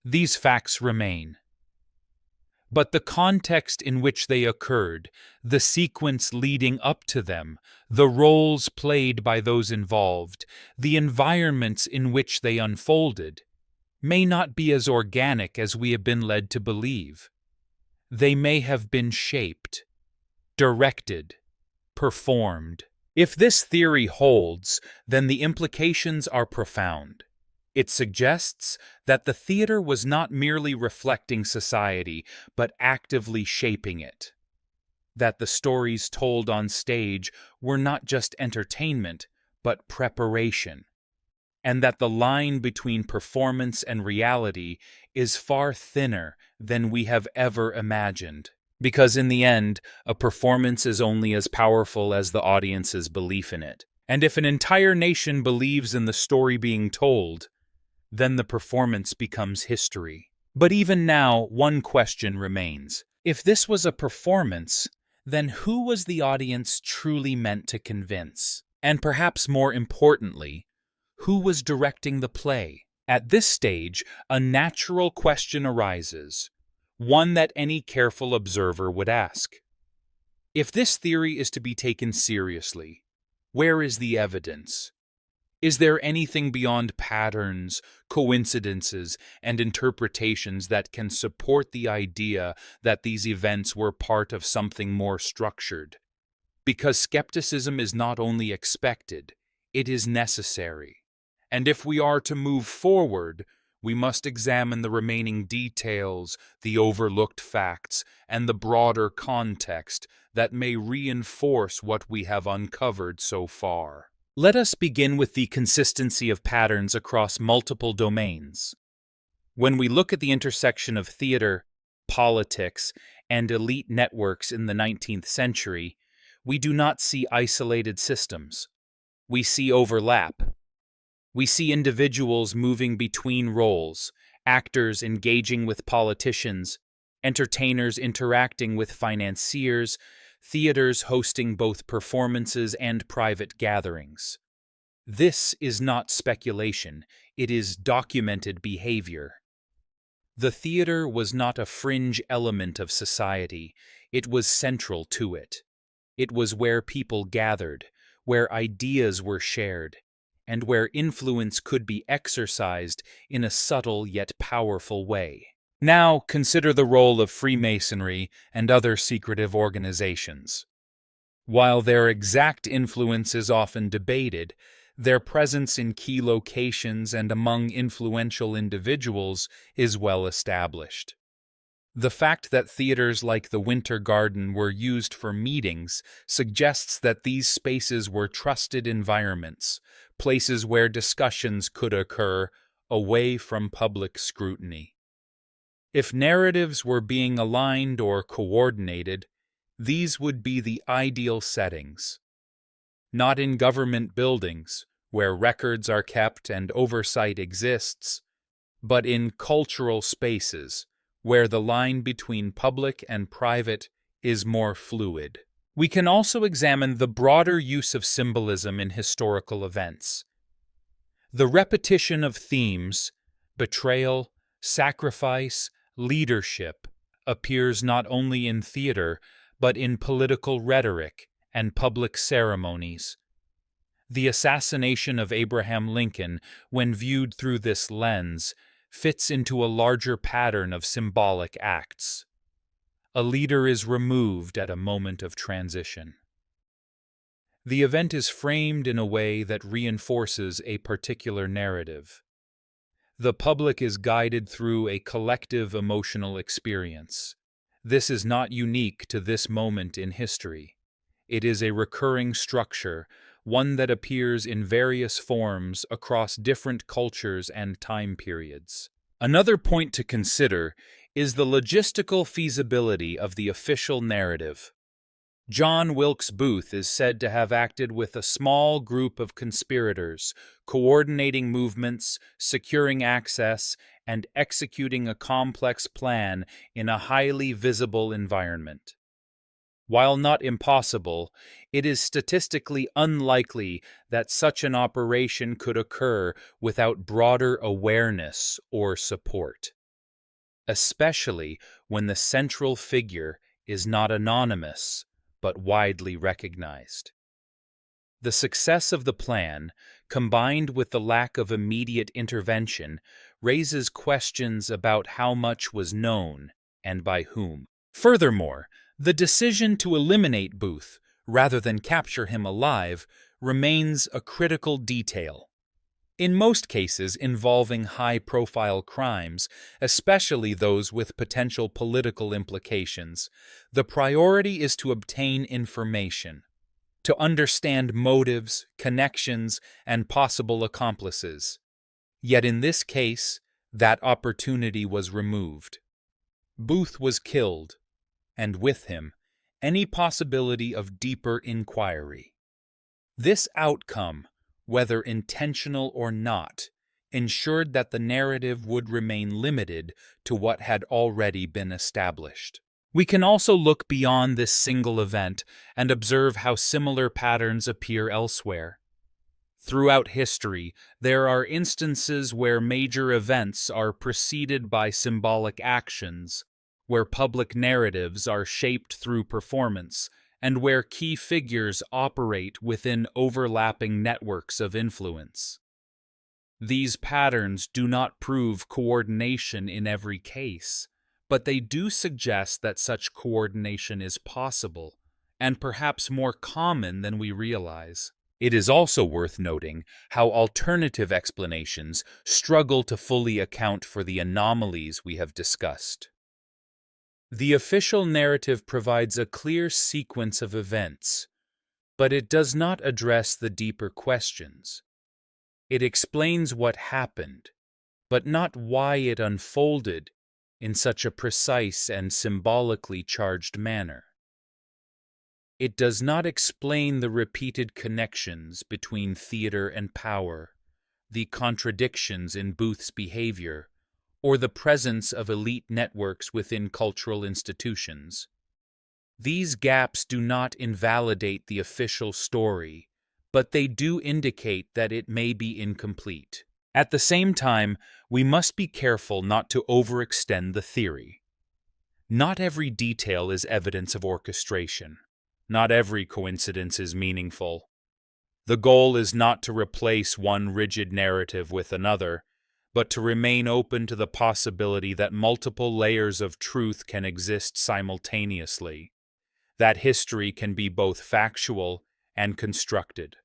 These facts remain. But the context in which they occurred, the sequence leading up to them, the roles played by those involved, the environments in which they unfolded, may not be as organic as we have been led to believe. They may have been shaped, directed, performed. If this theory holds, then the implications are profound. It suggests that the theater was not merely reflecting society, but actively shaping it. That the stories told on stage were not just entertainment, but preparation, and that the line between performance and reality is far thinner than we have ever imagined. Because in the end, a performance is only as powerful as the audience's belief in it. And if an entire nation believes in the story being told, then the performance becomes history. But even now, one question remains. If this was a performance, then who was the audience truly meant to convince? And perhaps more importantly, who was directing the play? At this stage, a natural question arises, one that any careful observer would ask. If this theory is to be taken seriously, where is the evidence? Is there anything beyond patterns, coincidences, and interpretations that can support the idea that these events were part of something more structured? Because skepticism is not only expected, it is necessary. And if we are to move forward, we must examine the remaining details, the overlooked facts, and the broader context that may reinforce what we have uncovered so far. Let us begin with the consistency of patterns across multiple domains. When we look at the intersection of theater, politics, and elite networks in the 19th century, we do not see isolated systems. We see overlap. We see individuals moving between roles, actors engaging with politicians, entertainers interacting with financiers, theaters hosting both performances and private gatherings. This is not speculation, it is documented behavior. The theater was not a fringe element of society, it was central to it. It was where people gathered, where ideas were shared, and where influence could be exercised in a subtle yet powerful way. Now consider the role of Freemasonry and other secretive organizations. While their exact influence is often debated, their presence in key locations and among influential individuals is well established. The fact that theaters like the Winter Garden were used for meetings suggests that these spaces were trusted environments, places where discussions could occur away from public scrutiny. If narratives were being aligned or coordinated, these would be the ideal settings. Not in government buildings, where records are kept and oversight exists, but in cultural spaces, where the line between public and private is more fluid. We can also examine the broader use of symbolism in historical events. The repetition of themes, betrayal, sacrifice, leadership, appears not only in theater, but in political rhetoric and public ceremonies. The assassination of Abraham Lincoln, when viewed through this lens, fits into a larger pattern of symbolic acts. A leader is removed at a moment of transition. The event is framed in a way that reinforces a particular narrative. The public is guided through a collective emotional experience. This is not unique to this moment in history. It is a recurring structure, one that appears in various forms across different cultures and time periods. Another point to consider is the logistical feasibility of the official narrative. John Wilkes Booth is said to have acted with a small group of conspirators, coordinating movements, securing access, and executing a complex plan in a highly visible environment. While not impossible, it is statistically unlikely that such an operation could occur without broader awareness or support, especially when the central figure is not anonymous but widely recognized. The success of the plan, combined with the lack of immediate intervention, raises questions about how much was known and by whom. Furthermore, the decision to eliminate Booth, rather than capture him alive, remains a critical detail. In most cases involving high-profile crimes, especially those with potential political implications, the priority is to obtain information, to understand motives, connections, and possible accomplices. Yet in this case, that opportunity was removed. Booth was killed, and with him, any possibility of deeper inquiry. This outcome, whether intentional or not, ensured that the narrative would remain limited to what had already been established. We can also look beyond this single event and observe how similar patterns appear elsewhere. Throughout history, there are instances where major events are preceded by symbolic actions, where public narratives are shaped through performance, and where key figures operate within overlapping networks of influence. These patterns do not prove coordination in every case, but they do suggest that such coordination is possible, and perhaps more common than we realize. It is also worth noting how alternative explanations struggle to fully account for the anomalies we have discussed. The official narrative provides a clear sequence of events, but it does not address the deeper questions. It explains what happened, but not why it unfolded in such a precise and symbolically charged manner. It does not explain the repeated connections between theater and power, the contradictions in Booth's behavior, or the presence of elite networks within cultural institutions. These gaps do not invalidate the official story, but they do indicate that it may be incomplete. At the same time, we must be careful not to overextend the theory. Not every detail is evidence of orchestration. Not every coincidence is meaningful. The goal is not to replace one rigid narrative with another, but to remain open to the possibility that multiple layers of truth can exist simultaneously, that history can be both factual and constructed,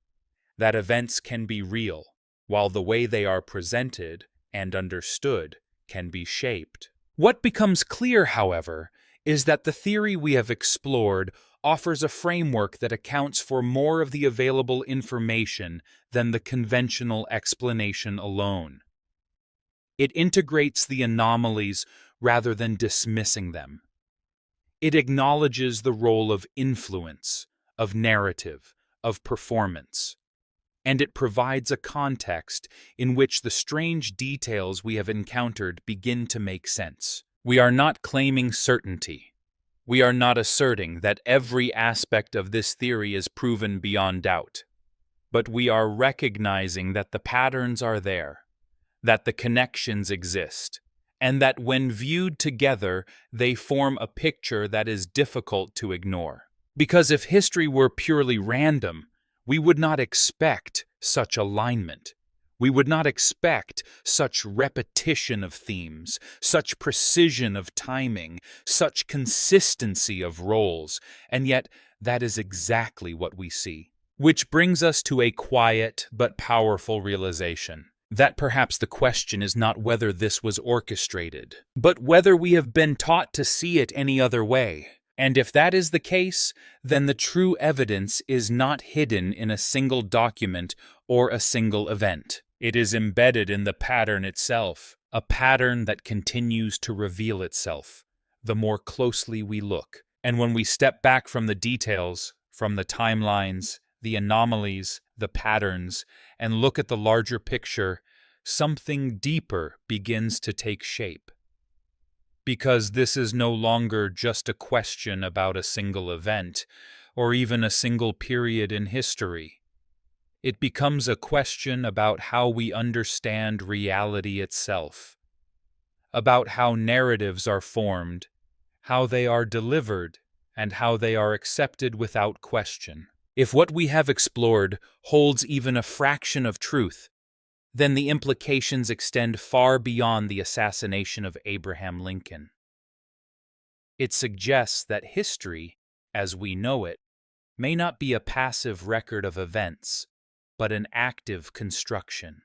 that events can be real, while the way they are presented and understood can be shaped. What becomes clear, however, is that the theory we have explored offers a framework that accounts for more of the available information than the conventional explanation alone. It integrates the anomalies rather than dismissing them. It acknowledges the role of influence, of narrative, of performance, and it provides a context in which the strange details we have encountered begin to make sense. We are not claiming certainty. We are not asserting that every aspect of this theory is proven beyond doubt, but we are recognizing that the patterns are there, that the connections exist, and that when viewed together, they form a picture that is difficult to ignore. Because if history were purely random, we would not expect such alignment. We would not expect such repetition of themes, such precision of timing, such consistency of roles, and yet that is exactly what we see. Which brings us to a quiet but powerful realization that perhaps the question is not whether this was orchestrated, but whether we have been taught to see it any other way. And if that is the case, then the true evidence is not hidden in a single document or a single event. It is embedded in the pattern itself, a pattern that continues to reveal itself the more closely we look. And when we step back from the details, from the timelines, the anomalies, the patterns, and look at the larger picture, something deeper begins to take shape. Because this is no longer just a question about a single event, or even a single period in history. It becomes a question about how we understand reality itself, about how narratives are formed, how they are delivered, and how they are accepted without question. If what we have explored holds even a fraction of truth, then the implications extend far beyond the assassination of Abraham Lincoln. It suggests that history, as we know it, may not be a passive record of events, but an active construction,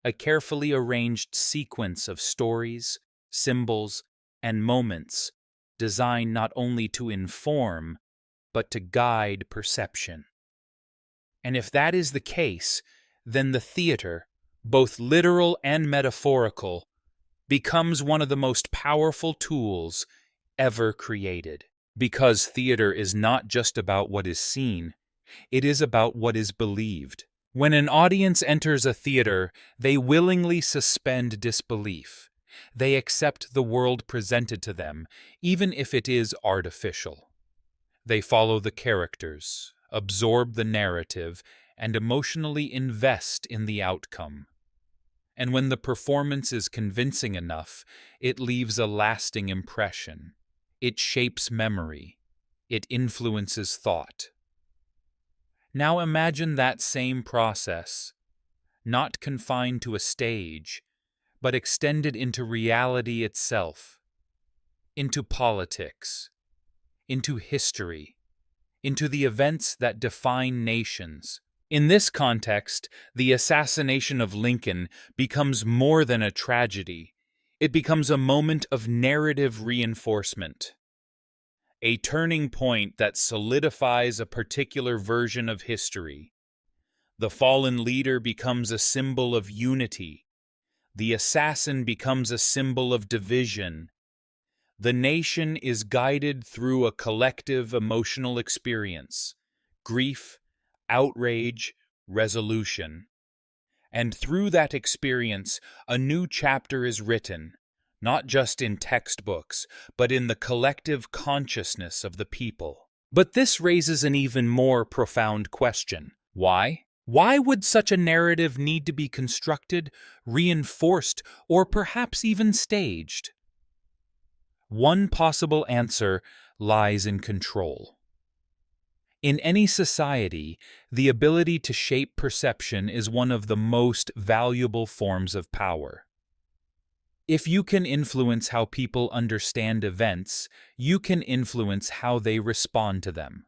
a carefully arranged sequence of stories, symbols, and moments designed not only to inform, but to guide perception. And if that is the case, then the theater, both literal and metaphorical, becomes one of the most powerful tools ever created. Because theater is not just about what is seen, it is about what is believed. When an audience enters a theater, they willingly suspend disbelief. They accept the world presented to them, even if it is artificial. They follow the characters, absorb the narrative, and emotionally invest in the outcome. And when the performance is convincing enough, it leaves a lasting impression. It shapes memory. It influences thought. Now imagine that same process, not confined to a stage, but extended into reality itself, into politics, into history, into the events that define nations. In this context, the assassination of Lincoln becomes more than a tragedy. It becomes a moment of narrative reinforcement, a turning point that solidifies a particular version of history. The fallen leader becomes a symbol of unity. The assassin becomes a symbol of division. The nation is guided through a collective emotional experience: grief, outrage, resolution. And through that experience, a new chapter is written, not just in textbooks, but in the collective consciousness of the people. But this raises an even more profound question. Why? Why would such a narrative need to be constructed, reinforced, or perhaps even staged? One possible answer lies in control. In any society, the ability to shape perception is one of the most valuable forms of power. If you can influence how people understand events, you can influence how they respond to them.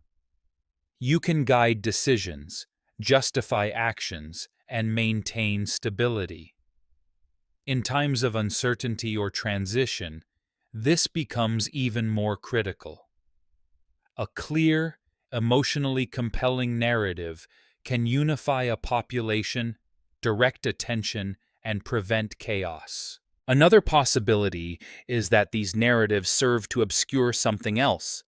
You can guide decisions, justify actions, and maintain stability. In times of uncertainty or transition, this becomes even more critical. A clear, emotionally compelling narrative can unify a population, direct attention, and prevent chaos. Another possibility is that these narratives serve to obscure something else,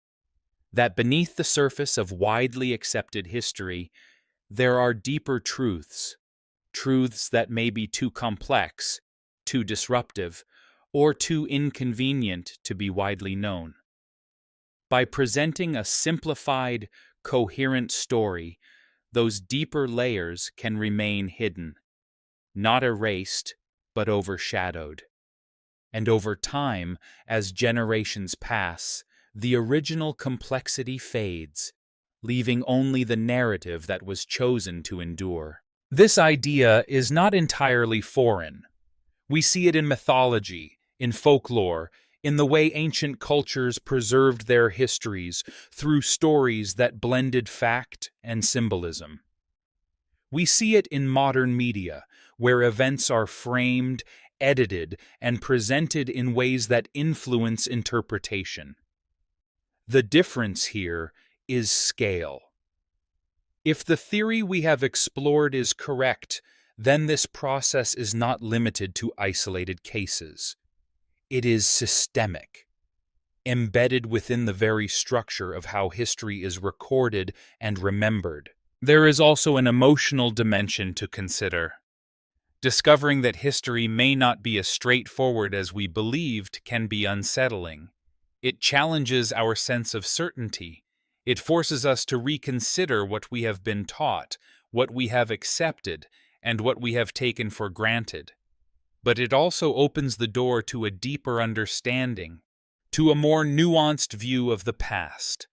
that beneath the surface of widely accepted history, there are deeper truths, truths that may be too complex, too disruptive, or too inconvenient to be widely known. By presenting a simplified, coherent story, those deeper layers can remain hidden, not erased, but overshadowed. And over time, as generations pass, the original complexity fades, leaving only the narrative that was chosen to endure. This idea is not entirely foreign. We see it in mythology, in folklore, in the way ancient cultures preserved their histories through stories that blended fact and symbolism. We see it in modern media, where events are framed, edited, and presented in ways that influence interpretation. The difference here is scale. If the theory we have explored is correct, then this process is not limited to isolated cases. It is systemic, embedded within the very structure of how history is recorded and remembered. There is also an emotional dimension to consider. Discovering that history may not be as straightforward as we believed can be unsettling. It challenges our sense of certainty. It forces us to reconsider what we have been taught, what we have accepted, and what we have taken for granted. But it also opens the door to a deeper understanding, to a more nuanced view of the past.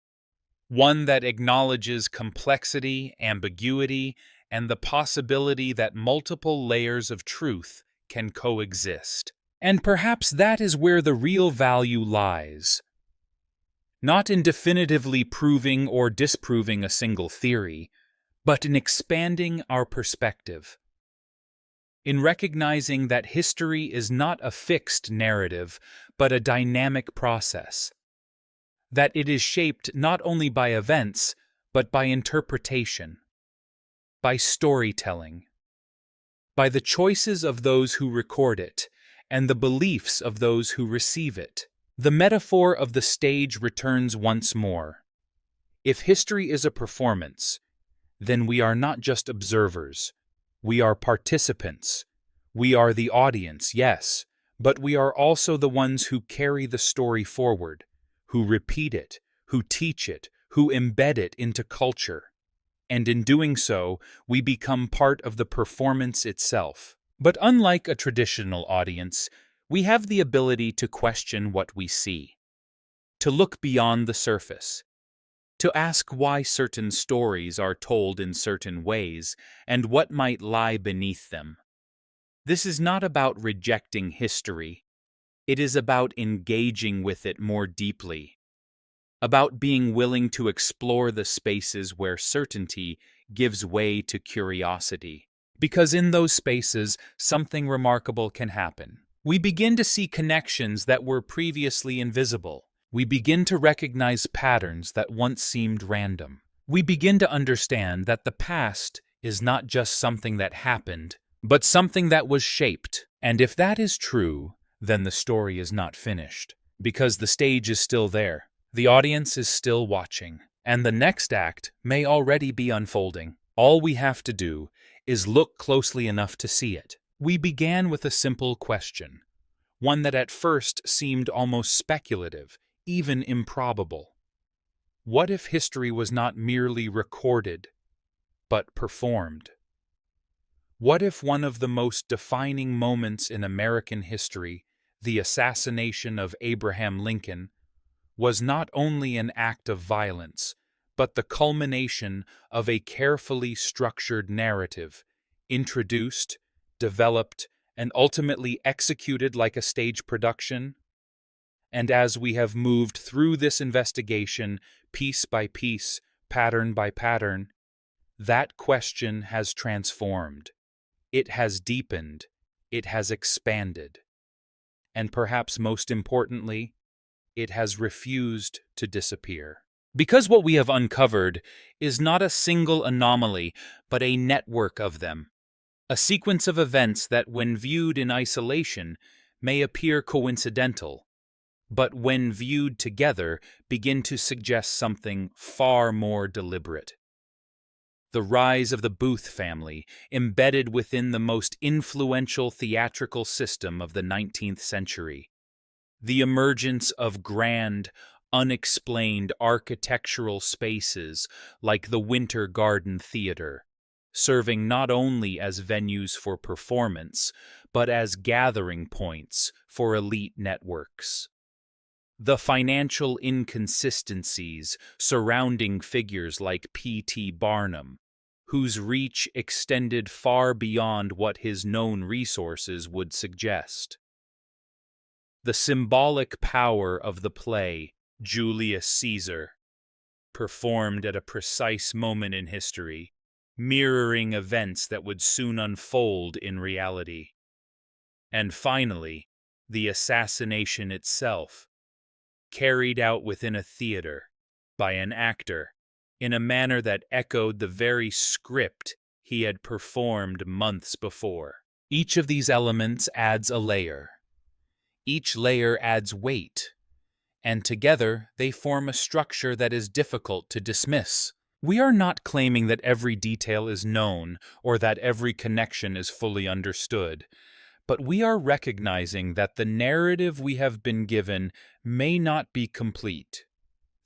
One that acknowledges complexity, ambiguity, and the possibility that multiple layers of truth can coexist. And perhaps that is where the real value lies. Not in definitively proving or disproving a single theory, but in expanding our perspective. In recognizing that history is not a fixed narrative, but a dynamic process. That it is shaped not only by events, but by interpretation. by storytelling, by the choices of those who record it, and the beliefs of those who receive it. The metaphor of the stage returns once more. If history is a performance, then we are not just observers. We are participants. We are the audience, yes, but we are also the ones who carry the story forward, who repeat it, who teach it, who embed it into culture. And in doing so, we become part of the performance itself. But unlike a traditional audience, we have the ability to question what we see, to look beyond the surface, to ask why certain stories are told in certain ways and what might lie beneath them. This is not about rejecting history. It is about engaging with it more deeply, about being willing to explore the spaces where certainty gives way to curiosity. Because in those spaces, something remarkable can happen. We begin to see connections that were previously invisible. We begin to recognize patterns that once seemed random. We begin to understand that the past is not just something that happened, but something that was shaped. And if that is true, then the story is not finished. Because the stage is still there, the audience is still watching, and the next act may already be unfolding. All we have to do is look closely enough to see it. We began with a simple question, one that at first seemed almost speculative, even improbable. What if history was not merely recorded, but performed? What if one of the most defining moments in American history, the assassination of Abraham Lincoln, was not only an act of violence, but the culmination of a carefully structured narrative, introduced, developed, and ultimately executed like a stage production? And as we have moved through this investigation, piece by piece, pattern by pattern, that question has transformed. It has deepened. It has expanded. And perhaps most importantly, it has refused to disappear. Because what we have uncovered is not a single anomaly, but a network of them. A sequence of events that, when viewed in isolation, may appear coincidental, but when viewed together, begin to suggest something far more deliberate. The rise of the Booth family, embedded within the most influential theatrical system of the 19th century. The emergence of grand, unexplained architectural spaces like the Winter Garden Theater, serving not only as venues for performance, but as gathering points for elite networks. The financial inconsistencies surrounding figures like P.T. Barnum, whose reach extended far beyond what his known resources would suggest. The symbolic power of the play, Julius Caesar, performed at a precise moment in history, mirroring events that would soon unfold in reality. And finally, the assassination itself, carried out within a theater, by an actor, in a manner that echoed the very script he had performed months before. Each of these elements adds a layer. Each layer adds weight, and together they form a structure that is difficult to dismiss. We are not claiming that every detail is known or that every connection is fully understood, but we are recognizing that the narrative we have been given may not be complete,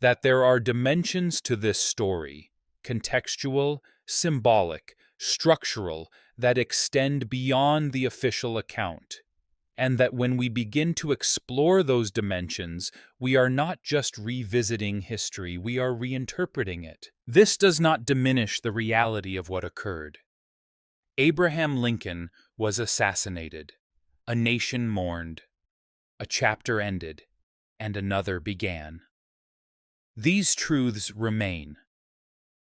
that there are dimensions to this story, contextual, symbolic, structural, that extend beyond the official account, and that when we begin to explore those dimensions, we are not just revisiting history, we are reinterpreting it. This does not diminish the reality of what occurred. Abraham Lincoln was assassinated. A nation mourned. A chapter ended, and another began. These truths remain.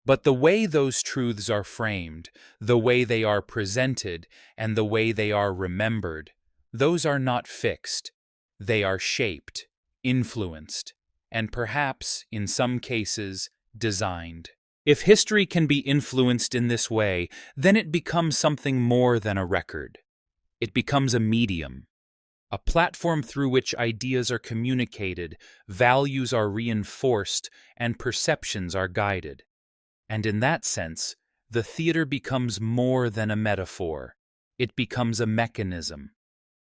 But the way those truths are framed, the way they are presented, and the way they are remembered, those are not fixed. They are shaped, influenced, and perhaps, in some cases, designed. If history can be influenced in this way, then it becomes something more than a record. It becomes a medium, a platform through which ideas are communicated, values are reinforced, and perceptions are guided. And in that sense, the theater becomes more than a metaphor. It becomes a mechanism,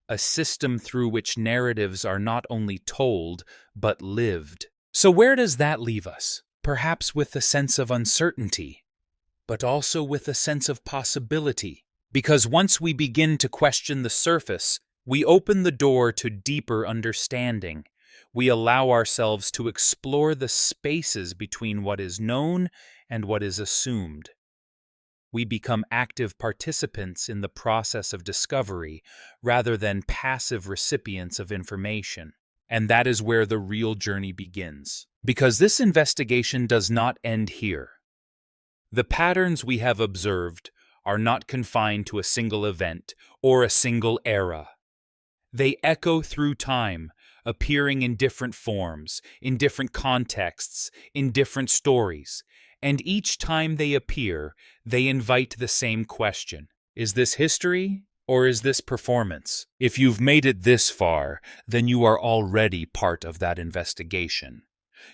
a system through which narratives are not only told, but lived. So where does that leave us? Perhaps with a sense of uncertainty, but also with a sense of possibility. Because once we begin to question the surface, we open the door to deeper understanding. We allow ourselves to explore the spaces between what is known and what is assumed. We become active participants in the process of discovery rather than passive recipients of information. And that is where the real journey begins. Because this investigation does not end here. The patterns we have observed are not confined to a single event or a single era. They echo through time, appearing in different forms, in different contexts, in different stories. And each time they appear, they invite the same question. Is this history or is this performance? If you've made it this far, then you are already part of that investigation.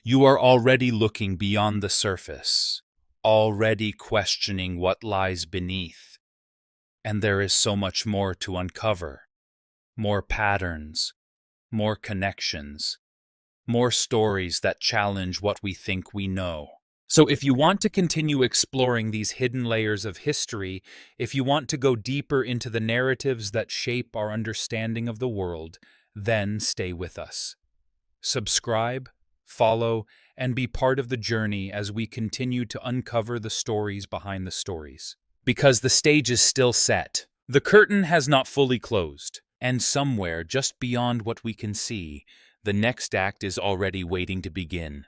You are already looking beyond the surface, already questioning what lies beneath. And there is so much more to uncover. More patterns, more connections, more stories that challenge what we think we know. So if you want to continue exploring these hidden layers of history, if you want to go deeper into the narratives that shape our understanding of the world, then stay with us. Subscribe, follow, and be part of the journey as we continue to uncover the stories behind the stories. Because the stage is still set. The curtain has not fully closed. And somewhere, just beyond what we can see, the next act is already waiting to begin.